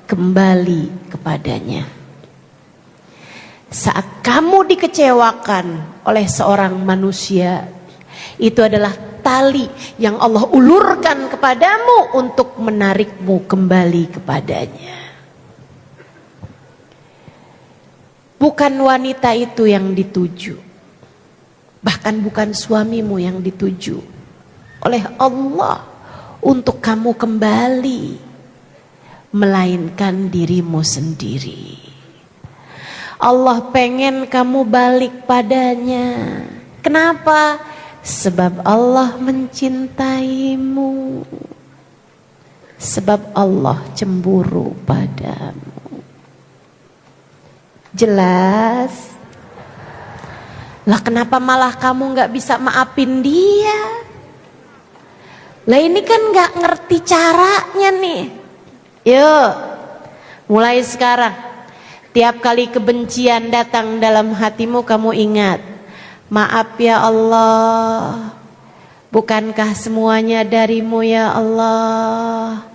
[SPEAKER 1] kembali kepadanya. Saat kamu dikecewakan oleh seorang manusia, itu adalah tali yang Allah ulurkan kepadamu untuk menarikmu kembali kepadanya. Bukan wanita itu yang dituju, bahkan bukan suamimu yang dituju oleh Allah untuk kamu kembali, melainkan dirimu sendiri. Allah pengen kamu balik padanya. Kenapa? Sebab Allah mencintaimu. Sebab Allah cemburu padamu. Jelas? Lah kenapa malah kamu gak bisa maafin dia? Lah ini kan gak ngerti caranya nih. Yuk, mulai sekarang, tiap kali kebencian datang dalam hatimu, kamu ingat, maaf ya Allah, bukankah semuanya darimu ya Allah.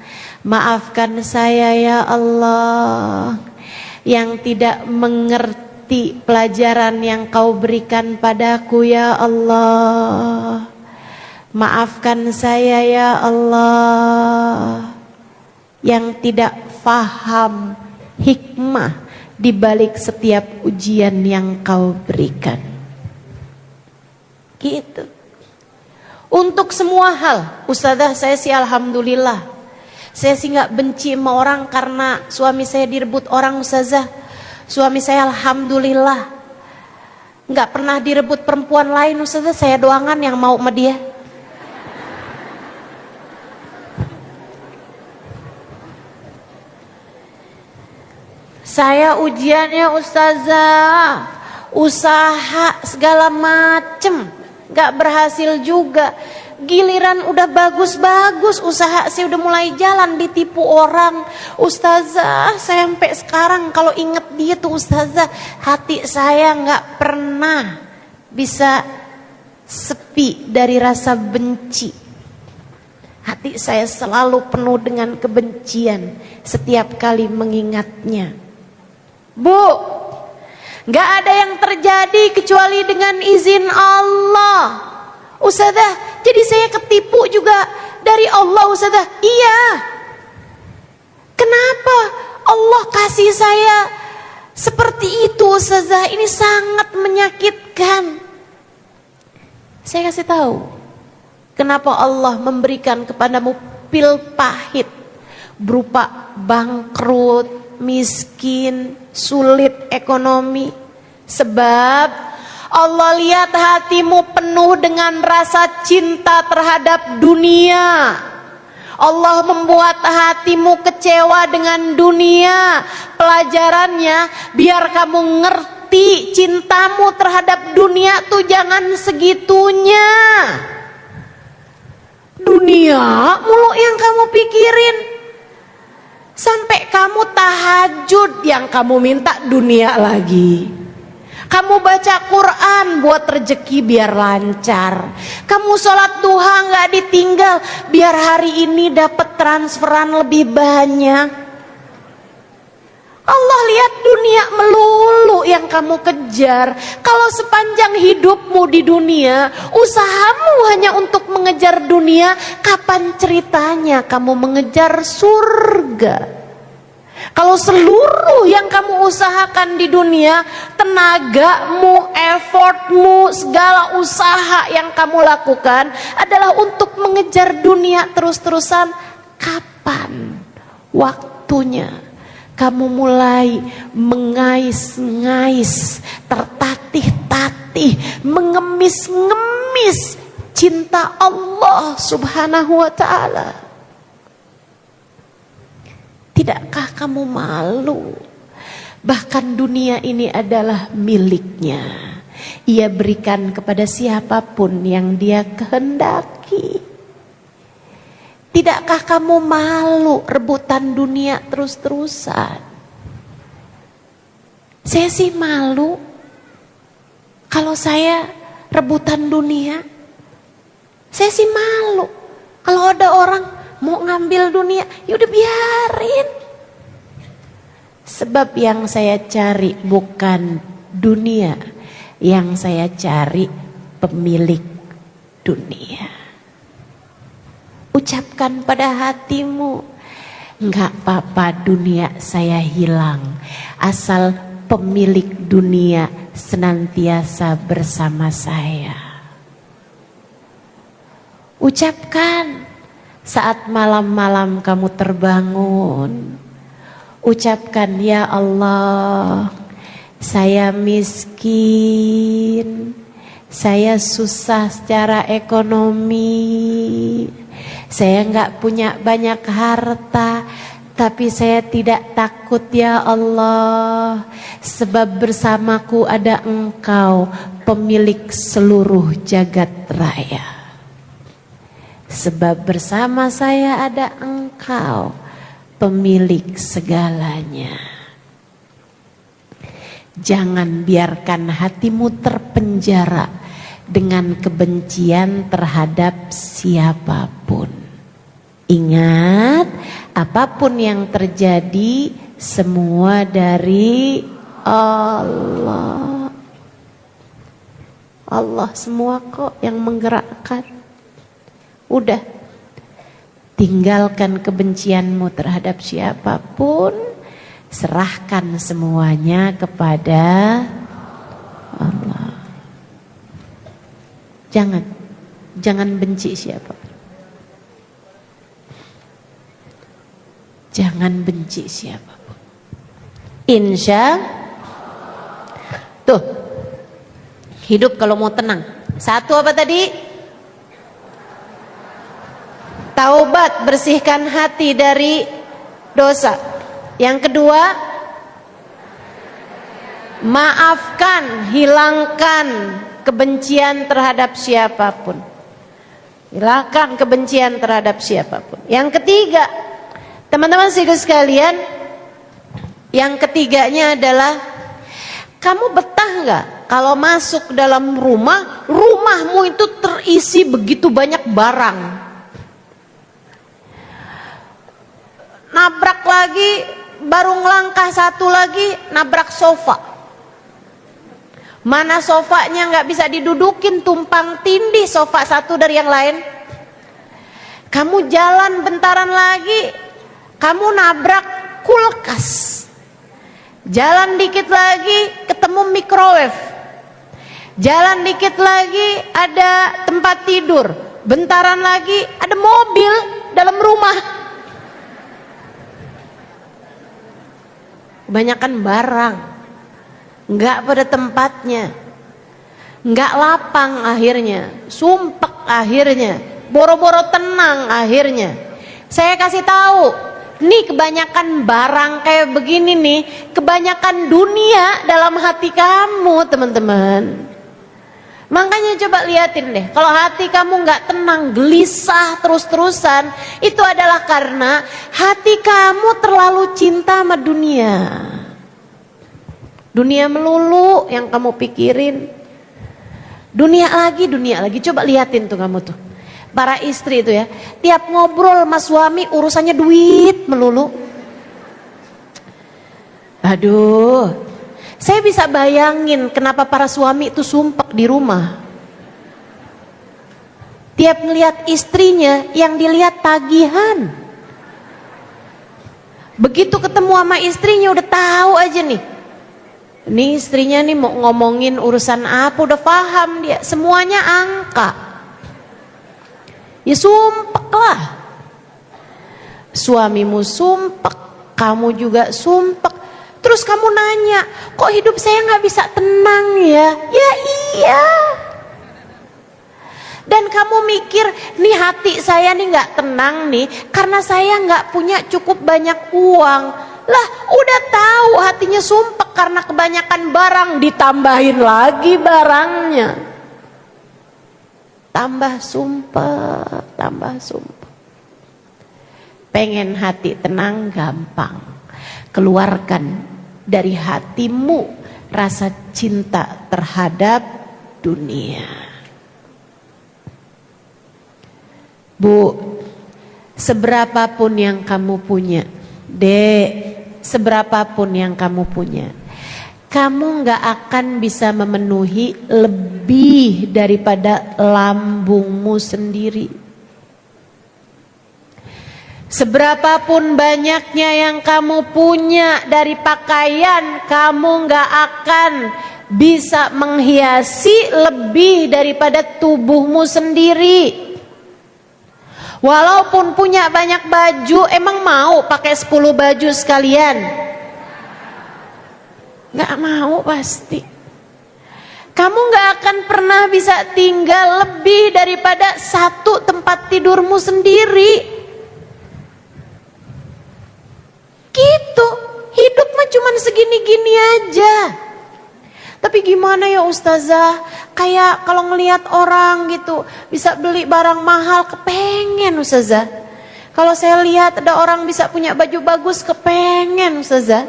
[SPEAKER 1] Maafkan saya ya Allah, yang tidak mengerti pelajaran yang kau berikan padaku ya Allah. Maafkan saya ya Allah, yang tidak faham hikmah di balik setiap ujian yang kau berikan. Gitu. Untuk semua hal, Ustazah, saya sih alhamdulillah. Saya sih gak benci sama orang karena suami saya direbut orang, Ustazah. Suami saya alhamdulillah gak pernah direbut perempuan lain, Ustazah. Saya doangan yang mau sama dia. Saya ujiannya, Ustazah, usaha segala macem gak berhasil juga. Giliran udah bagus-bagus usaha saya udah mulai jalan, ditipu orang. Ustazah, saya sampai sekarang kalau inget dia tuh, Ustazah, hati saya gak pernah bisa sepi dari rasa benci. Hati saya selalu penuh dengan kebencian setiap kali mengingatnya. Bu, gak ada yang terjadi kecuali dengan izin Allah, Ustazah. Jadi saya ketipu juga dari Allah, Ustazah. Iya. Kenapa Allah kasih saya seperti itu, Ustazah? Ini sangat menyakitkan. Saya kasih tahu kenapa Allah memberikan kepadamu pil pahit berupa bangkrut, miskin, sulit ekonomi. Sebab Allah lihat hatimu penuh dengan rasa cinta terhadap dunia. Allah membuat hatimu kecewa dengan dunia. Pelajarannya biar kamu ngerti cintamu terhadap dunia tuh jangan segitunya. Dunia mulu yang kamu pikirin. Sampai kamu tahajud yang kamu minta dunia lagi. Kamu baca Quran buat rezeki biar lancar. Kamu sholat duha nggak ditinggal biar hari ini dapat transferan lebih banyak. Allah lihat dunia melulu yang kamu kejar. Kalau sepanjang hidupmu di dunia, usahamu hanya untuk mengejar dunia, kapan ceritanya kamu mengejar surga? Kalau seluruh yang kamu usahakan di dunia, tenagamu, effortmu, segala usaha yang kamu lakukan adalah untuk mengejar dunia terus-terusan, kapan waktunya kamu mulai mengais-ngais, tertatih-tatih, mengemis-ngemis cinta Allah Subhanahu wa ta'ala? Tidakkah kamu malu? Bahkan dunia ini adalah miliknya. Ia berikan kepada siapapun yang dia kehendaki. Tidakkah kamu malu rebutan dunia terus-terusan? Saya sih malu kalau saya rebutan dunia. Saya sih malu kalau ada orang mau ngambil dunia, ya udah biarin. Sebab yang saya cari bukan dunia, yang saya cari pemilik dunia. Ucapkan pada hatimu, enggak apa-apa dunia saya hilang, asal pemilik dunia senantiasa bersama saya. Ucapkan saat malam-malam kamu terbangun. Ucapkan, ya Allah, saya miskin, saya susah secara ekonomi, saya enggak punya banyak harta, tapi saya tidak takut ya Allah, sebab bersamaku ada Engkau, pemilik seluruh jagat raya. Sebab bersama saya ada Engkau, pemilik segalanya. Jangan biarkan hatimu terpenjara dengan kebencian terhadap siapapun. Ingat, apapun yang terjadi semua dari Allah. Allah semua kok yang menggerakkan. Udah, tinggalkan kebencianmu terhadap siapapun, serahkan semuanya kepada Allah. Jangan benci siapapun. Jangan benci siapapun. Insya tuh, hidup kalau mau tenang. Satu apa tadi? Taubat, bersihkan hati dari dosa. Yang kedua, maafkan, hilangkan kebencian terhadap siapapun. Hilangkan kebencian terhadap siapapun. Yang ketiga, teman-teman sekalian, yang ketiganya adalah, kamu betah nggak kalau masuk dalam rumah, rumahmu itu terisi begitu banyak barang. Nabrak lagi, baru ngelangkah satu lagi, nabrak sofa. Mana sofanya nggak bisa didudukin, tumpang tindih sofa satu dari yang lain. Kamu jalan bentaran lagi, kamu nabrak kulkas. Jalan dikit lagi ketemu microwave. Jalan dikit lagi ada tempat tidur. Bentaran lagi ada mobil dalam rumah. Kebanyakan barang, nggak pada tempatnya, nggak lapang akhirnya, sumpek akhirnya, boro-boro tenang akhirnya. Saya kasih tahu, nih kebanyakan barang kayak begini nih, kebanyakan dunia dalam hati kamu, teman-teman. Makanya coba liatin deh, kalau hati kamu nggak tenang, gelisah terus-terusan, itu adalah karena hati kamu terlalu cinta sama dunia. Dunia melulu yang kamu pikirin. Dunia lagi. Coba liatin tuh kamu tuh. Para istri itu ya, tiap ngobrol sama suami urusannya duit melulu. Aduh, saya bisa bayangin kenapa para suami itu sumpek di rumah. Tiap ngelihat istrinya yang dilihat tagihan. Begitu ketemu sama istrinya udah tahu aja nih. Nih istrinya nih mau ngomongin urusan apa udah paham dia. Semuanya angka. Ya sumpek lah. Suamimu sumpek, kamu juga sumpek. Terus kamu nanya, kok hidup saya gak bisa tenang ya? Ya iya. Dan kamu mikir, nih hati saya nih gak tenang nih karena saya gak punya cukup banyak uang. Lah udah tahu hatinya sumpek karena kebanyakan barang, ditambahin lagi barangnya. Tambah sumpek. Pengen hati tenang gampang. Keluarkan dari hatimu rasa cinta terhadap dunia. Bu, seberapapun yang kamu punya, Dek, seberapapun yang kamu punya, kamu gak akan bisa memenuhi lebih daripada lambungmu sendiri. Seberapapun banyaknya yang kamu punya dari pakaian, kamu gak akan bisa menghiasi lebih daripada tubuhmu sendiri. Walaupun punya banyak baju, emang mau pakai 10 baju sekalian? Gak mau pasti. Kamu gak akan pernah bisa tinggal lebih daripada satu tempat tidurmu sendiri. Gitu. Hidup mah cuman segini-gini aja. Tapi gimana ya Ustazah, kayak kalau ngelihat orang gitu bisa beli barang mahal, kepengen Ustazah. Kalau saya lihat ada orang bisa punya baju bagus, kepengen Ustazah.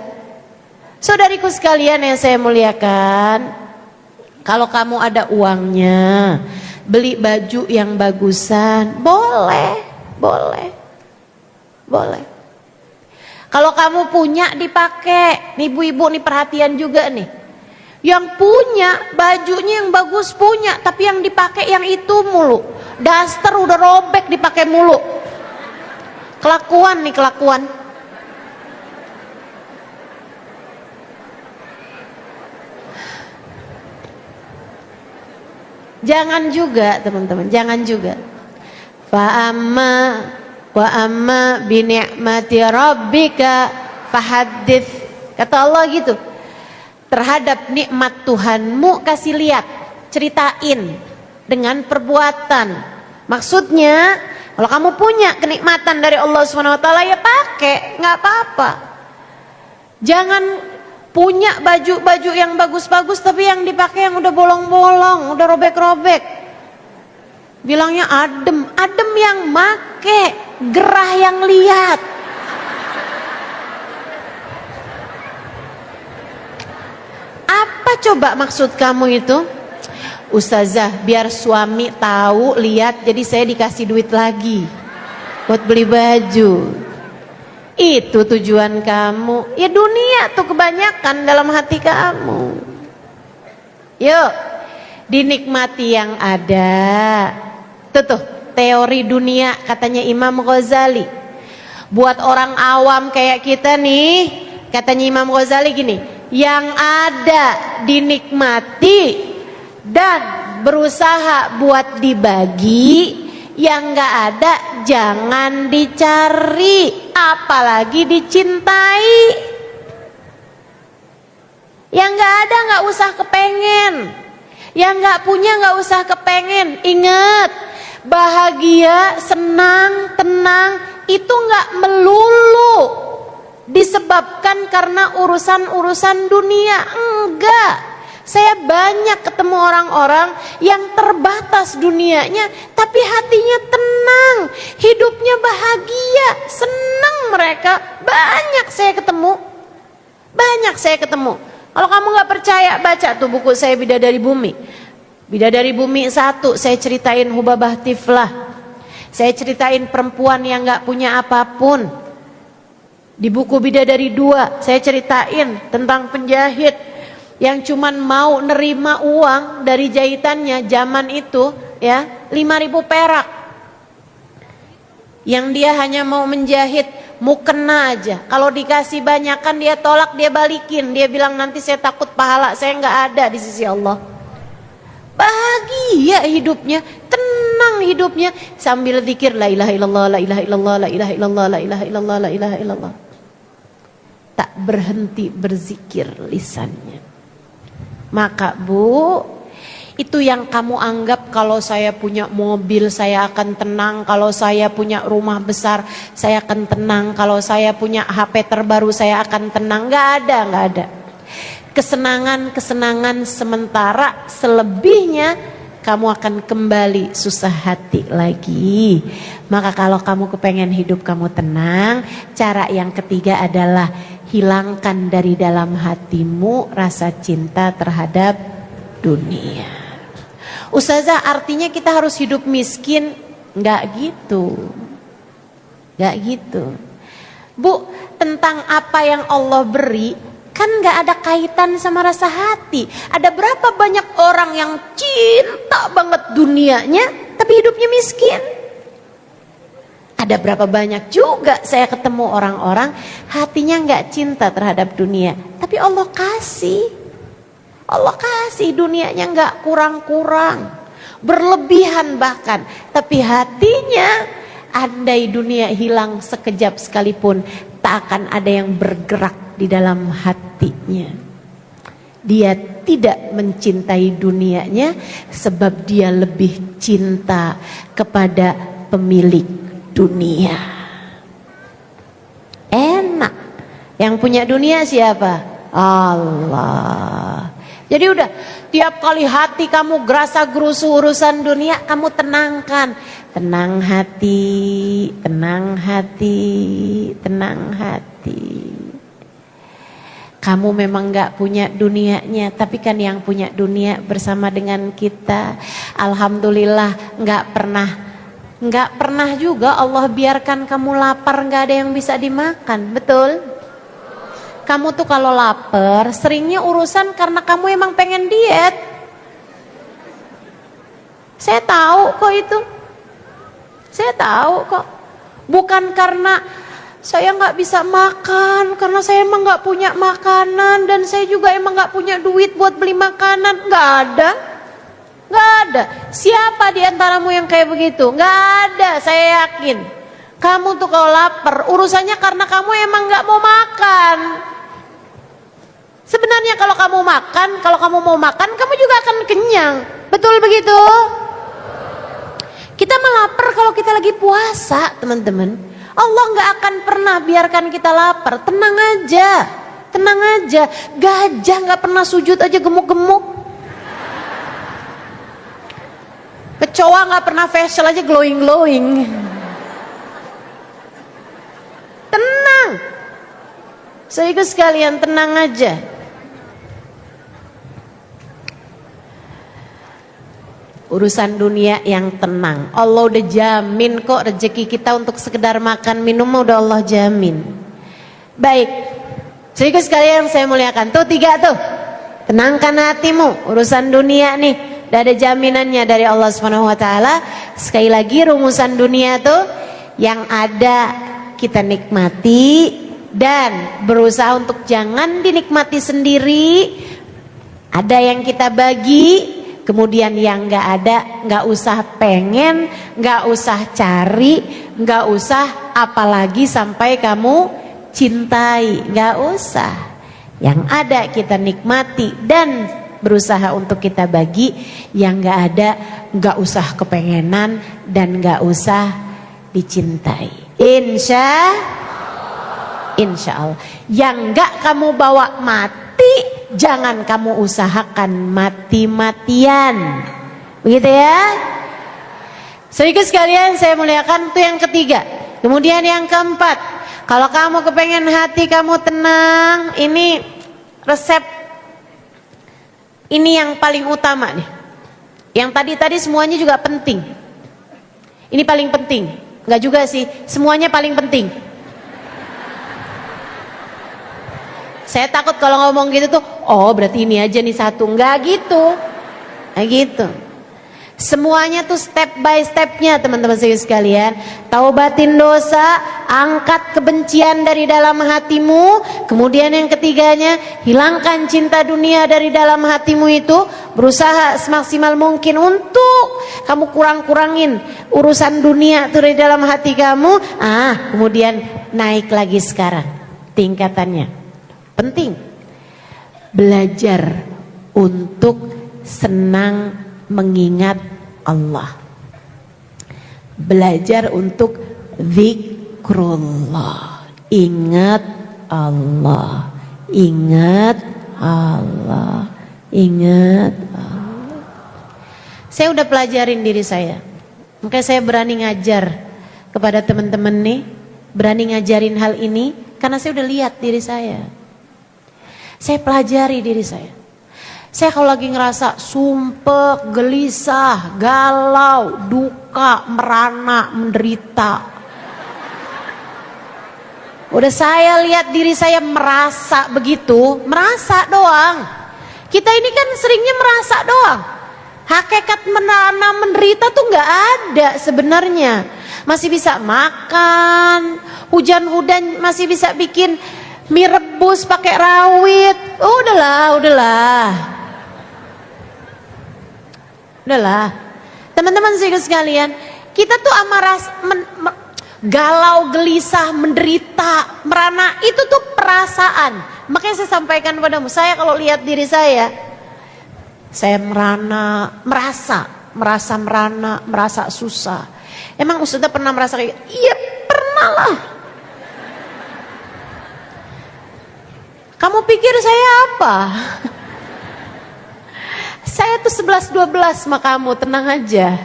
[SPEAKER 1] Saudariku sekalian yang saya muliakan, kalau kamu ada uangnya beli baju yang bagusan, boleh. Kalau kamu punya dipakai, nih ibu-ibu nih perhatian juga nih. Yang punya bajunya yang bagus punya, tapi yang dipakai yang itu mulu. Daster udah robek dipakai mulu. Kelakuan nih, kelakuan. Jangan juga teman-teman, jangan juga. Fa'amma wa amma bi ni'mati rabbika fahaddits. Kata Allah gitu. Terhadap nikmat Tuhanmu kasih lihat, ceritain dengan perbuatan. Maksudnya kalau kamu punya kenikmatan dari Allah SWT ya pakai, nggak apa-apa. Jangan punya baju-baju yang bagus-bagus tapi yang dipakai yang udah bolong-bolong, udah robek-robek. Bilangnya adem yang make, gerah yang lihat. Apa coba maksud kamu itu? Ustazah, biar suami tahu, lihat, jadi saya dikasih duit lagi buat beli baju. Itu tujuan kamu. Ya dunia tuh kebanyakan dalam hati kamu. Yuk, dinikmati yang ada. Tuh teori dunia katanya Imam Ghazali. Buat orang awam kayak kita nih, katanya Imam Ghazali gini, yang ada dinikmati dan berusaha buat dibagi, yang gak ada jangan dicari, apalagi dicintai. Yang gak ada gak usah kepengen, yang gak punya gak usah kepengen. Ingat, bahagia, senang, tenang itu gak melulu disebabkan karena urusan-urusan dunia. Enggak. Saya banyak ketemu orang-orang yang terbatas dunianya tapi hatinya tenang, hidupnya bahagia, senang mereka. Banyak saya ketemu. Kalau kamu nggak percaya, baca tuh buku saya Bidadari Bumi. Bidadari Bumi 1, saya ceritain Hubabah Tiflah. Saya ceritain perempuan yang nggak punya apapun. Di buku Bidadari 2, saya ceritain tentang penjahit yang cuman mau nerima uang dari jahitannya zaman itu, ya, 5.000 perak. Yang dia hanya mau menjahit mukena aja. Kalau dikasih banyak kan dia tolak, dia balikin. Dia bilang nanti saya takut pahala saya nggak ada di sisi Allah. Bahagia hidupnya, tenang hidupnya sambil zikir la ilaha illallah, la ilaha illallah, la ilaha illallah, la ilaha illallah, la ilaha illallah. Tak berhenti berzikir lisannya. Maka Bu, itu yang kamu anggap kalau saya punya mobil saya akan tenang, kalau saya punya rumah besar saya akan tenang, kalau saya punya HP terbaru saya akan tenang. Nggak ada. Kesenangan sementara, selebihnya kamu akan kembali susah hati lagi. Maka kalau kamu kepengen hidup kamu tenang, cara yang ketiga adalah hilangkan dari dalam hatimu rasa cinta terhadap dunia. Ustazah, artinya kita harus hidup miskin? Enggak gitu. Bu, tentang apa yang Allah beri kan enggak ada kaitan sama rasa hati. Ada berapa banyak orang yang cinta banget dunianya tapi hidupnya miskin? Ada berapa banyak juga saya ketemu orang-orang hatinya enggak cinta terhadap dunia, tapi Allah kasih dunianya enggak kurang-kurang, berlebihan bahkan, tapi hatinya andai dunia hilang sekejap sekalipun tak akan ada yang bergerak di dalam hatinya. Dia tidak mencintai dunianya sebab dia lebih cinta kepada pemilik dunia. Enak. Yang punya dunia siapa? Allah. Jadi udah, tiap kali hati kamu gerasa gerusu urusan dunia, kamu tenangkan. Tenang hati, tenang hati, tenang hati. Kamu memang gak punya dunianya, tapi kan yang punya dunia bersama dengan kita. Alhamdulillah gak pernah juga Allah biarkan kamu lapar gak ada yang bisa dimakan, betul? Kamu tuh kalau lapar seringnya urusan karena kamu emang pengen diet. Saya tahu kok itu. Saya tahu kok. Bukan karena saya nggak bisa makan, karena saya emang nggak punya makanan dan saya juga emang nggak punya duit buat beli makanan. Nggak ada. Siapa di antaramu yang kayak begitu? Nggak ada. Saya yakin. Kamu tuh kalau lapar urusannya karena kamu emang nggak mau makan. Sebenarnya kalau kamu mau makan, kamu juga akan kenyang. Betul begitu? Kita melapar kalau kita lagi puasa, teman-teman. Allah nggak akan pernah biarkan kita lapar. Tenang aja. Gajah nggak pernah sujud aja gemuk-gemuk. Kecoa nggak pernah facial aja glowing. Tenang. Saudaraku sekalian, tenang aja. Urusan dunia yang tenang. Allah udah jamin kok rezeki kita untuk sekedar makan minum udah Allah jamin. Baik. Saudaraku sekalian saya muliakan. Tuh 3 tuh. Tenangkan hatimu. Urusan dunia nih udah ada jaminannya dari Allah Subhanahu wa taala. Sekali lagi rumusan dunia tuh yang ada kita nikmati dan berusaha untuk jangan dinikmati sendiri. Ada yang kita bagi. Kemudian yang gak ada, gak usah pengen, gak usah cari, gak usah apalagi sampai kamu cintai, gak usah. Yang ada kita nikmati dan berusaha untuk kita bagi. Yang gak ada, gak usah kepengenan dan gak usah dicintai. Insya Allah. Yang gak kamu bawa mati, jangan kamu usahakan mati-matian. Begitu ya. Saudaraku sekalian saya muliakan, itu yang ketiga. Kemudian yang keempat, kalau kamu kepengen hati kamu tenang, ini resep Ini yang paling utama nih. Yang tadi semuanya juga penting. Ini paling penting. Enggak juga sih, semuanya paling penting. Saya takut kalau ngomong gitu tuh, oh berarti ini aja nih satu. Enggak gitu. Nah gitu. Semuanya tuh step by stepnya teman-teman sekalian. Taubatin dosa, angkat kebencian dari dalam hatimu. Kemudian yang ketiganya, hilangkan cinta dunia dari dalam hatimu itu. Berusaha semaksimal mungkin untuk kamu kurang-kurangin urusan dunia tuh dari dalam hati kamu. Kemudian naik lagi sekarang tingkatannya. Penting belajar untuk senang mengingat Allah. Belajar untuk zikrullah. Ingat Allah. Ingat Allah. Ingat Allah. Saya udah pelajarin diri saya. Makanya saya berani ngajar kepada teman-teman nih. Berani ngajarin hal ini karena saya udah lihat diri saya. Saya pelajari diri saya. Saya kalau lagi ngerasa sumpek, gelisah, galau, duka, merana, menderita. Udah saya lihat diri saya merasa begitu, merasa doang. Kita ini kan seringnya merasa doang. Hakikat merana, menderita tuh nggak ada sebenarnya. Masih bisa makan, hujan-hujan masih bisa bikin mie rebus pakai rawit. Udahlah. Teman-teman sekalian, kita tuh galau, gelisah, menderita, merana, itu tuh perasaan. Makanya saya sampaikan padamu, saya kalau lihat diri saya merana, merasa merana, merasa susah. Emang Ustazah pernah merasa kayak gitu? Iya, pernah lah. Kamu pikir saya apa? Saya tuh 11-12 sama kamu, tenang aja.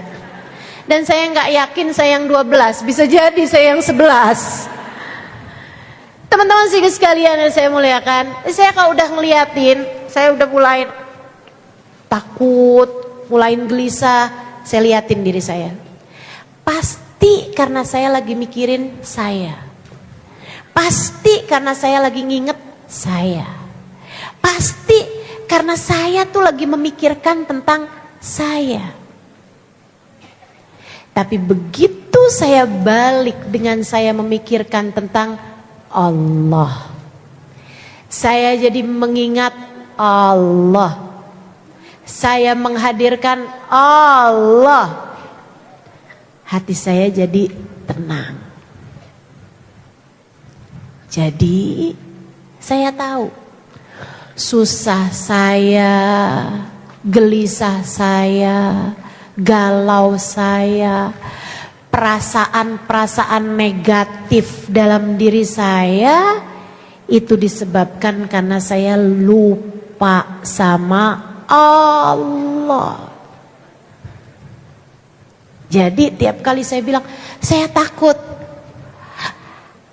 [SPEAKER 1] Dan saya nggak yakin saya yang 12, bisa jadi saya yang 11. Teman-teman sekalian yang saya muliakan, saya kalau udah ngeliatin, saya udah mulai takut, mulai gelisah, saya liatin diri saya. Pasti karena saya lagi mikirin saya. Pasti karena saya lagi nginget saya. Pasti karena saya tuh lagi memikirkan tentang saya. Tapi begitu saya balik dengan saya memikirkan tentang Allah, saya jadi mengingat Allah. Saya menghadirkan Allah. Hati saya jadi tenang. Jadi saya tahu susah saya, gelisah saya, galau saya, perasaan-perasaan negatif dalam diri saya itu disebabkan karena saya lupa sama Allah. Jadi tiap kali saya bilang saya takut,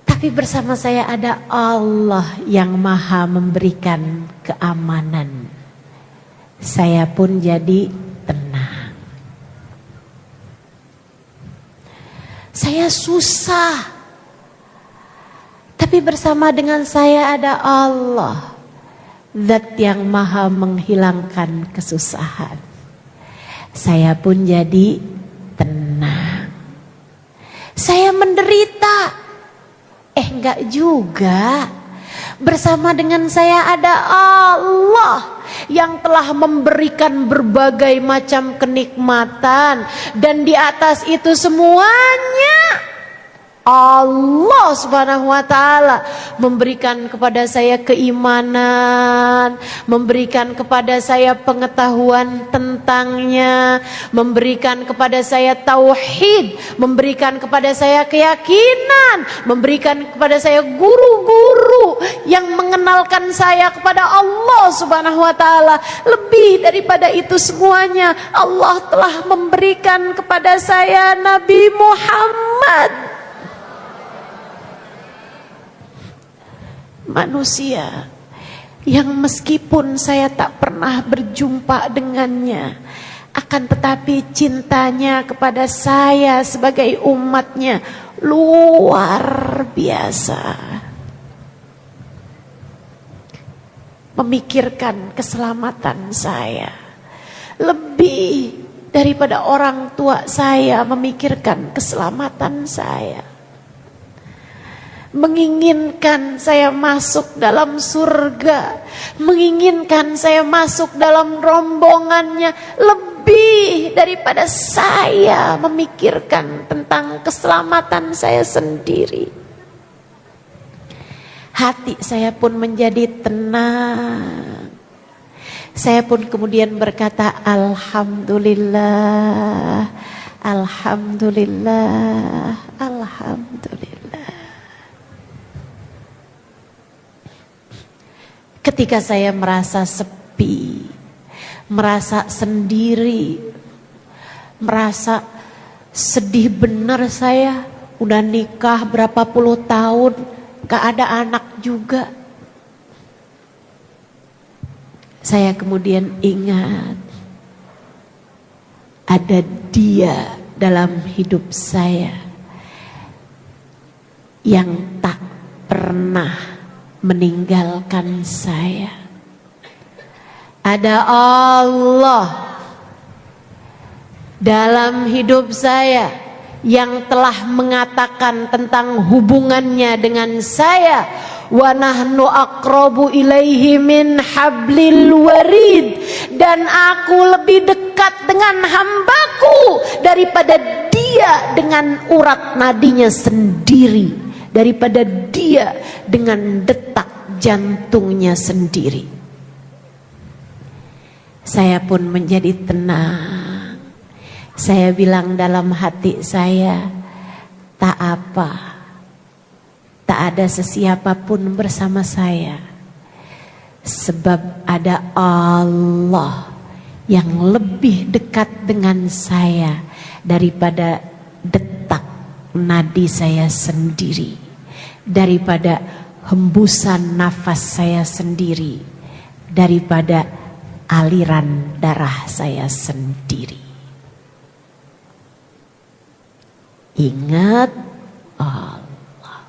[SPEAKER 1] tapi bersama saya ada Allah yang maha memberikan keamanan. Saya pun jadi tenang. Saya susah, tapi bersama dengan saya ada Allah, Zat yang maha menghilangkan kesusahan. Saya pun jadi tenang. Saya menderita, enggak juga. Bersama dengan saya ada Allah yang telah memberikan berbagai macam kenikmatan. Dan di atas itu semuanya Allah subhanahu wa ta'ala memberikan kepada saya keimanan, memberikan kepada saya pengetahuan tentangnya, memberikan kepada saya tauhid, memberikan kepada saya keyakinan, memberikan kepada saya guru-guru yang mengenalkan saya kepada Allah subhanahu wa ta'ala. Lebih daripada itu semuanya, Allah telah memberikan kepada saya Nabi Muhammad, manusia yang meskipun saya tak pernah berjumpa dengannya, akan tetapi cintanya kepada saya sebagai umatnya luar biasa. Memikirkan keselamatan saya lebih daripada orang tua saya memikirkan keselamatan saya. Menginginkan saya masuk dalam surga, menginginkan saya masuk dalam rombongannya lebih daripada saya memikirkan tentang keselamatan saya sendiri. Hati saya pun menjadi tenang. Saya pun kemudian berkata, Alhamdulillah, Alhamdulillah, Alhamdulillah. Ketika saya merasa sepi, merasa sendiri, merasa sedih benar saya, udah nikah berapa puluh tahun, gak ada anak juga. Saya kemudian ingat, ada dia dalam hidup saya yang tak pernah meninggalkan saya. Ada Allah dalam hidup saya yang telah mengatakan tentang hubungannya dengan saya, wa nahnu aqrabu ilaihi min hablil warid, dan aku lebih dekat dengan hambaku daripada dia dengan urat nadinya sendiri, daripada dia dengan detak jantungnya sendiri. Saya pun menjadi tenang. Saya bilang dalam hati saya, tak apa, tak ada sesiapapun bersama saya, sebab ada Allah yang lebih dekat dengan saya daripada detak nadi saya sendiri, daripada hembusan nafas saya sendiri, daripada aliran darah saya sendiri. Ingat Allah.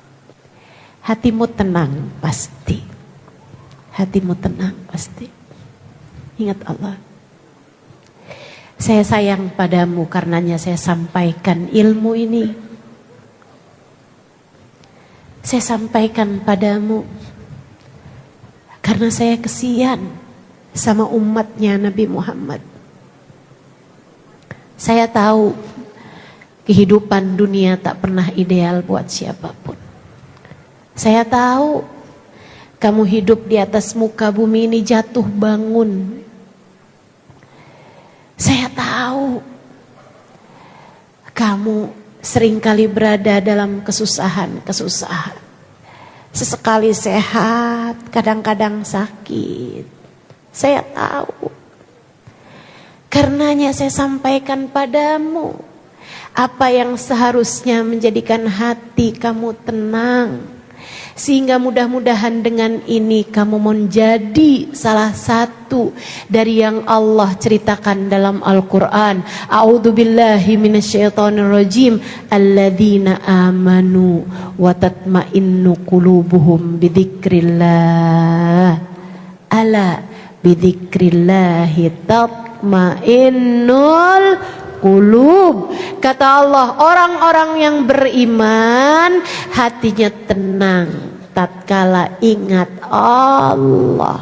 [SPEAKER 1] Hatimu tenang pasti. Hatimu tenang pasti. Ingat Allah. Saya sayang padamu, karenanya saya sampaikan ilmu ini. Saya sampaikan padamu karena saya kesian sama umatnya Nabi Muhammad. Saya tahu kehidupan dunia tak pernah ideal buat siapapun. Saya tahu kamu hidup di atas muka bumi ini jatuh bangun. Saya tahu kamu seringkali berada dalam kesusahan. Sesekali sehat, kadang-kadang sakit. Saya tahu. Karenanya saya sampaikan padamu apa yang seharusnya menjadikan hati kamu tenang, sehingga mudah-mudahan dengan ini kamu menjadi salah satu dari yang Allah ceritakan dalam Al-Quran. A'udzubillahi minasyaitonirrajim. Alladzina amanu wa tatma'innu qulubuhum bidzikrillah. Ala bidzikrillahi tatma'innul qulub. Kata Allah, orang-orang yang beriman hatinya tenang tatkala ingat Allah.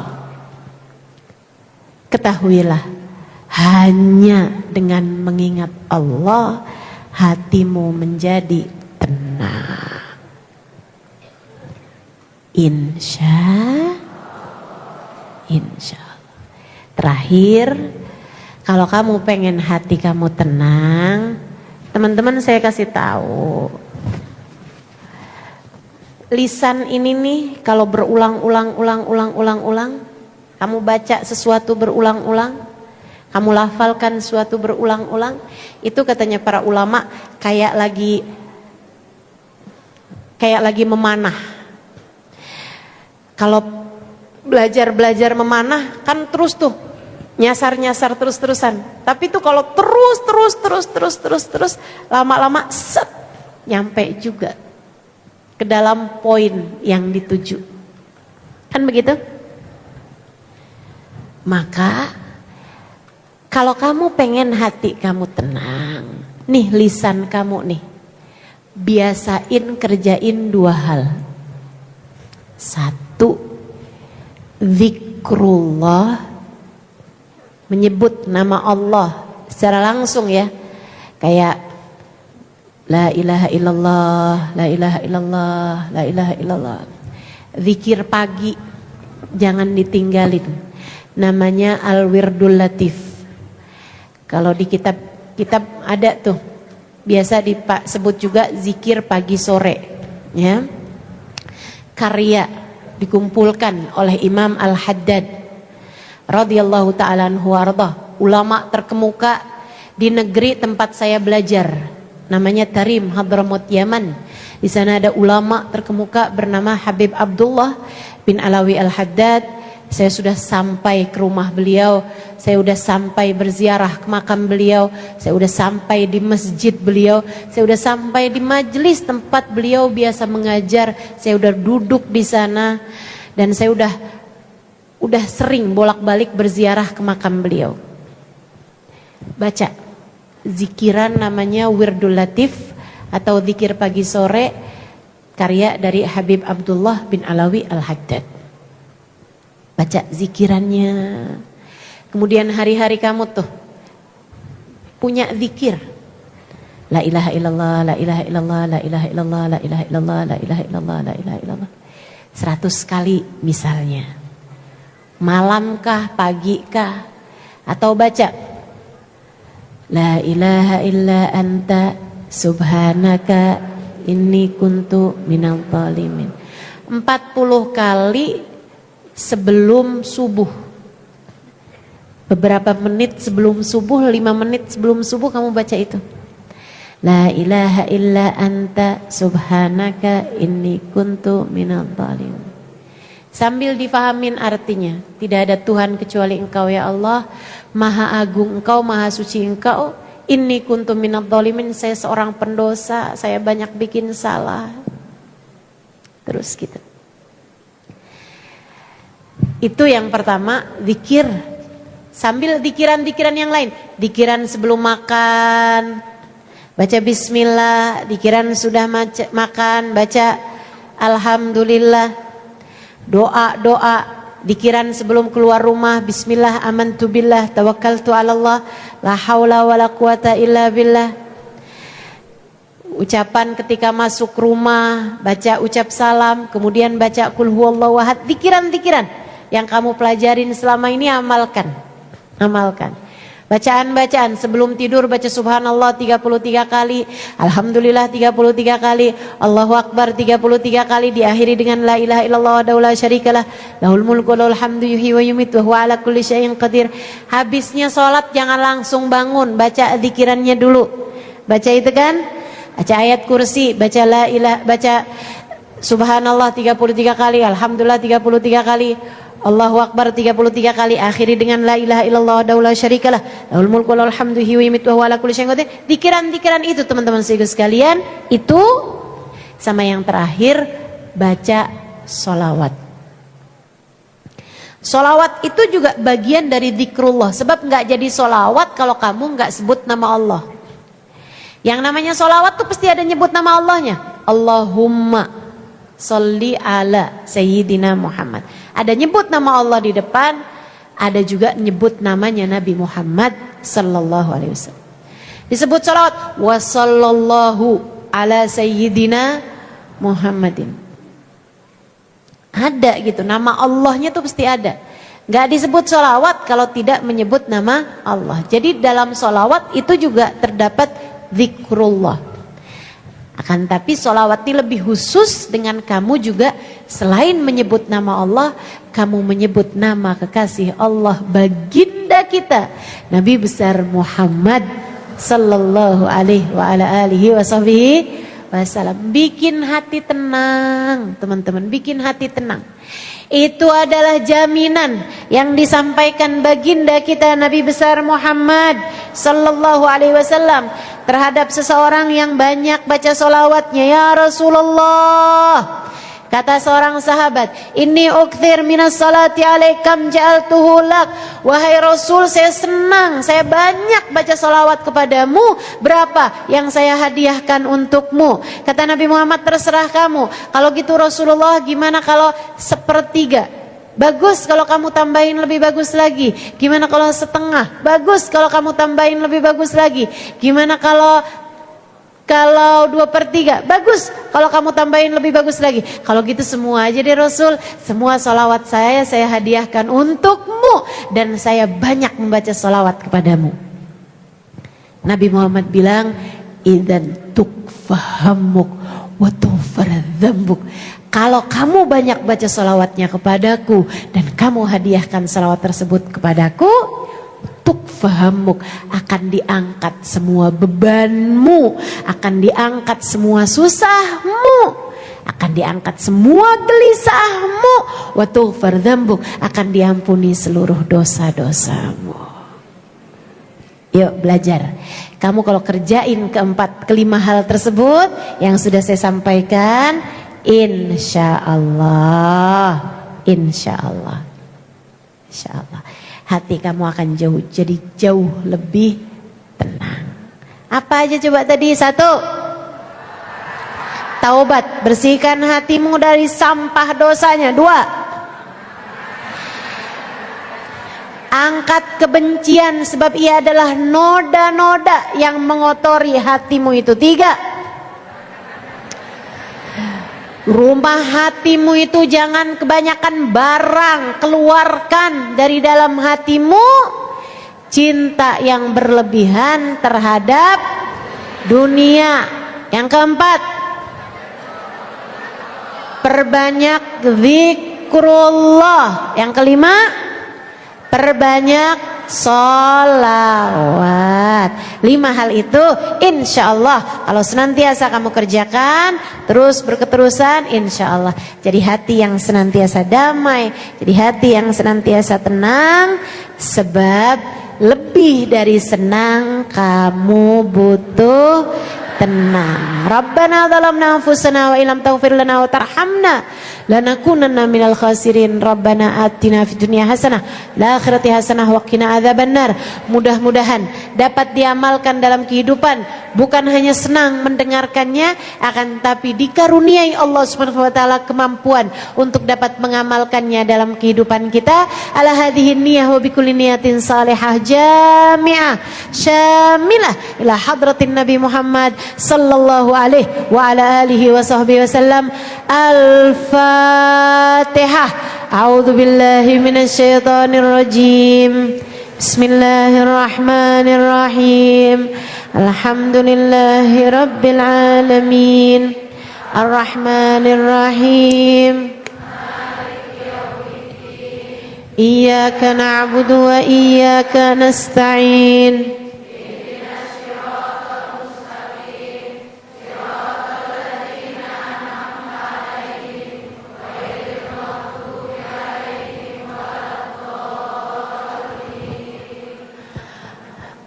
[SPEAKER 1] Ketahuilah, hanya dengan mengingat Allah hatimu menjadi tenang. Insya Allah. Terakhir, kalau kamu pengen hati kamu tenang, teman-teman saya kasih tahu. Lisan ini nih kalau berulang-ulang, kamu baca sesuatu berulang-ulang, kamu lafalkan sesuatu berulang-ulang, itu katanya para ulama kayak lagi memanah. Kalau belajar memanah kan terus tuh nyasar terus-terusan. Tapi tuh kalau terus lama-lama set nyampe juga ke dalam poin yang dituju. Kan begitu? Maka kalau kamu pengen hati kamu tenang, nih lisan kamu nih, biasain kerjain 2 hal. 1, zikrullah, menyebut nama Allah secara langsung ya. Kayak la ilaha illallah, la ilaha illallah, la ilaha illallah. Zikir pagi jangan ditinggalin. Namanya Al-Wirdul Latif. Kalau di kitab ada tuh, biasa disebut juga zikir pagi sore ya. Karya dikumpulkan oleh Imam Al-Haddad radhiyallahu ta'ala anhu warḍah, ulama terkemuka di negeri tempat saya belajar, namanya Tarim, Hadramut, Yaman. Di sana ada ulama terkemuka bernama Habib Abdullah bin Alawi Al-Haddad. Saya sudah sampai ke rumah beliau, saya sudah sampai berziarah ke makam beliau, saya sudah sampai di masjid beliau, saya sudah sampai di majelis tempat beliau biasa mengajar, saya sudah duduk di sana dan saya udah sering bolak-balik berziarah ke makam beliau. Baca zikiran namanya Wirdul Latif atau zikir pagi sore, karya dari Habib Abdullah bin Alawi Al-Haddad. Baca zikirannya. Kemudian hari-hari kamu tuh punya zikir. La ilaha illallah, la ilaha illallah, la ilaha illallah, la ilaha illallah, la ilaha illallah, la ilaha illallah. 100 kali misalnya. Malamkah, pagikah, atau baca la ilaha illa anta subhanaka inni kuntu minal zalimin. 40 kali sebelum subuh. Beberapa menit sebelum subuh, 5 menit sebelum subuh kamu baca itu. La ilaha illa anta subhanaka inni kuntu minal zalimin. Sambil difahamin artinya, tidak ada Tuhan kecuali Engkau ya Allah, Maha Agung Engkau, Maha Suci Engkau. Inni kuntu minal zalimin, saya seorang pendosa, saya banyak bikin salah. Terus gitu. Itu yang pertama, zikir. Sambil zikiran-zikiran yang lain. Zikiran sebelum makan, baca bismillah. Zikiran sudah makan, baca alhamdulillah. Doa-doa, zikiran sebelum keluar rumah, bismillah amantu billah tawakkaltu ala Allah la haula wala quwata illa billah. Ucapan ketika masuk rumah, baca ucap salam, kemudian baca qul huwallahu ahad. Zikiran-zikiran yang kamu pelajarin selama ini amalkan. Bacaan-bacaan sebelum tidur baca subhanallah 33 kali, alhamdulillah 33 kali, Allahu akbar 33 kali, diakhiri dengan la ilaha illallah wa la syarikalah, lahul mulku wa lahul hamdu yuhyi wa yumiitu wa huwa ala kulli syai'in qadir. Habisnya sholat jangan langsung bangun, baca zikirannya dulu. Baca itu kan? Baca ayat kursi, baca la ilaha, baca subhanallah 33 kali, alhamdulillah 33 kali, Allahu akbar 33 kali, akhiri dengan la ilaha illallah wa la syarikalah, lahul mulku wa lahul hamdu yuhyi wa yumiitu wa huwa ala kulli syai'in qadir. Zikiran-zikiran itu teman-teman sekalian, itu sama yang terakhir baca sholawat. Sholawat itu juga bagian dari zikrullah, sebab nggak jadi sholawat kalau kamu nggak sebut nama Allah. Yang namanya sholawat tuh pasti ada nyebut nama Allahnya. Allahumma sholli ala sayyidina Muhammad. Ada nyebut nama Allah di depan, ada juga nyebut namanya Nabi Muhammad sallallahu alaihi wasallam. Disebut sholawat wa sallallahu ala sayyidina Muhammadin. Ada gitu, nama Allahnya tuh pasti ada. Gak disebut sholawat kalau tidak menyebut nama Allah. Jadi dalam sholawat itu juga terdapat zikrullah. Akan tapi sholawat ini lebih khusus dengan kamu juga selain menyebut nama Allah, kamu menyebut nama kekasih Allah, baginda kita Nabi besar Muhammad sallallahu alaihi wa ala alihi wasallam. Bikin hati tenang teman-teman, bikin hati tenang. Itu adalah jaminan yang disampaikan baginda kita Nabi besar Muhammad sallallahu alaihi wasallam terhadap seseorang yang banyak baca solawatnya. Ya Rasulullah, kata seorang sahabat, inni ukthir minas salati alaikam ja'altuhu lak. Wahai Rasul, saya senang, saya banyak baca salawat kepadamu. Berapa yang saya hadiahkan untukmu? Kata Nabi Muhammad, terserah kamu. Kalau gitu Rasulullah, gimana kalau 1/3? Bagus kalau kamu tambahin lebih bagus lagi. Gimana kalau 1/2? Bagus kalau kamu tambahin lebih bagus lagi. Gimana kalau 2/3? Bagus kalau kamu tambahin lebih bagus lagi. Kalau gitu semua aja deh Rasul. Semua salawat saya hadiahkan untukmu, dan saya banyak membaca salawat kepadamu. Nabi Muhammad bilang, idzan tukfahamuk wa tughfar dzambuk. Kalau kamu banyak baca salawatnya kepadaku dan kamu hadiahkan salawat tersebut kepadaku, tukfahamuk, akan diangkat semua bebanmu, akan diangkat semua susahmu, akan diangkat semua gelisahmu, wa tughfar dzambuk, akan diampuni seluruh dosa-dosamu. Yuk belajar. Kamu kalau kerjain kelima hal tersebut yang sudah saya sampaikan, insya Allah hati kamu akan jadi jauh lebih tenang. Apa aja coba tadi? 1, taubat, bersihkan hatimu dari sampah dosanya. 2, angkat kebencian sebab ia adalah noda-noda yang mengotori hatimu itu. 3, rumah hatimu itu jangan kebanyakan barang, keluarkan dari dalam hatimu cinta yang berlebihan terhadap dunia. Yang 4, perbanyak zikrullah. Yang 5, perbanyak sholawat. 5 hal itu insya Allah kalau senantiasa kamu kerjakan terus berketerusan, insya Allah jadi hati yang senantiasa damai, jadi hati yang senantiasa tenang. Sebab lebih dari senang kamu butuh tenang. Rabbana zalamna anfusana wa illam taghfir lana wa tarhamna lanakunanna minal khasirin. Rabbana atina fid dunya hasanah wal akhirati hasanah wa qina adzabannar. Mudah-mudahan dapat diamalkan dalam kehidupan, bukan hanya senang mendengarkannya, akan tapi dikaruniai Allah Subhanahu wa taala kemampuan untuk dapat mengamalkannya dalam kehidupan kita. Ala hadhihi niyyah wa bikulli niyatin salihah jami'ah syamilah ila hadratin Nabi Muhammad sallallahu alaihi wa ala alihi wa sahbihi wasallam. Al-Fatihah. A'udzu billahi minasy syaithanir rajim. Bismillahirrahmanirrahim. Alhamdulillahi rabbil alamin. Ar-Rahmanir Rahim. Iyyaka na'budu wa iyyaka nasta'in.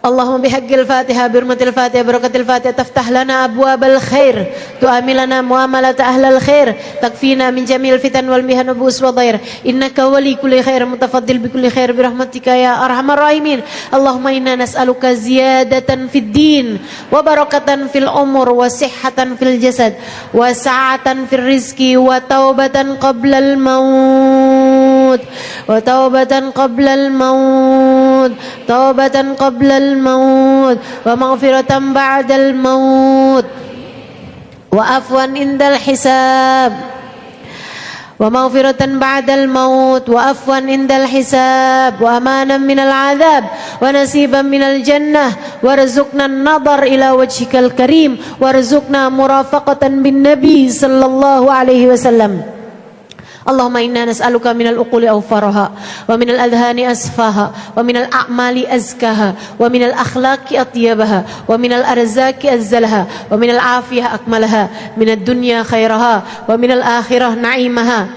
[SPEAKER 1] اللهم بحق الفاتحة برمة الفاتحة بركة الفاتحة تفتح لنا أبواب الخير، تؤمن لنا معاملة أهل الخير، تكفينا من جميع الفتن والمحن والبؤس والضير، إنك ولي كل خير متفضل بكل خير برحمتك يا أرحم الراحمين. اللهم إنا نسألك زيادة في الدين وبركة في الأمور وصحة في الجسد وسعة في الرزق وتوبة قبل الموت قبل الموت توبة قبل الموت ومغفرة بعد الموت وعفوا عند الحساب ومغفرة بعد الموت وعفوا عند الحساب وأمانا من العذاب ونصيبا من الجنة وارزقنا النظر إلى وجهك الكريم وارزقنا مرافقة بالنبي صلى الله عليه وسلم. اللهم إنا نسألك من العقول أوفرها ومن الأذهان أصفاها ومن الأعمال أزكاها ومن الأخلاق أطيبها ومن الأرزاق أزلها ومن العافية أكملها من الدنيا خيرها ومن الآخرة نعيمها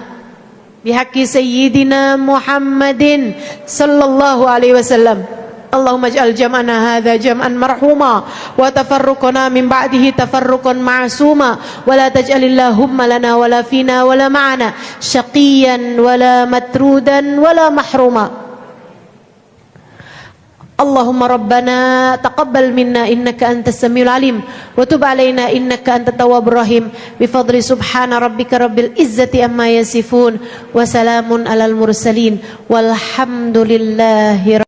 [SPEAKER 1] bihaqqi sayyidina Muhammadin sallallahu alaihi wasallam. Allahumma ij'al jam'ana hadza jam'an marhuma wa tafarruqana min ba'dihi tafarruqan ma'suma wa la taj'alillahumma lana wa la fina wa la ma'ana syaqiyan wa la matrudan wa la mahruma. Allahumma rabbana taqabbal minna innaka antas samiul alim wa tub alaina innaka antat tawwabur rahim bi fadli subhana rabbika rabbil izzati amma yasifun wa salamun alal mursalin walhamdulillahi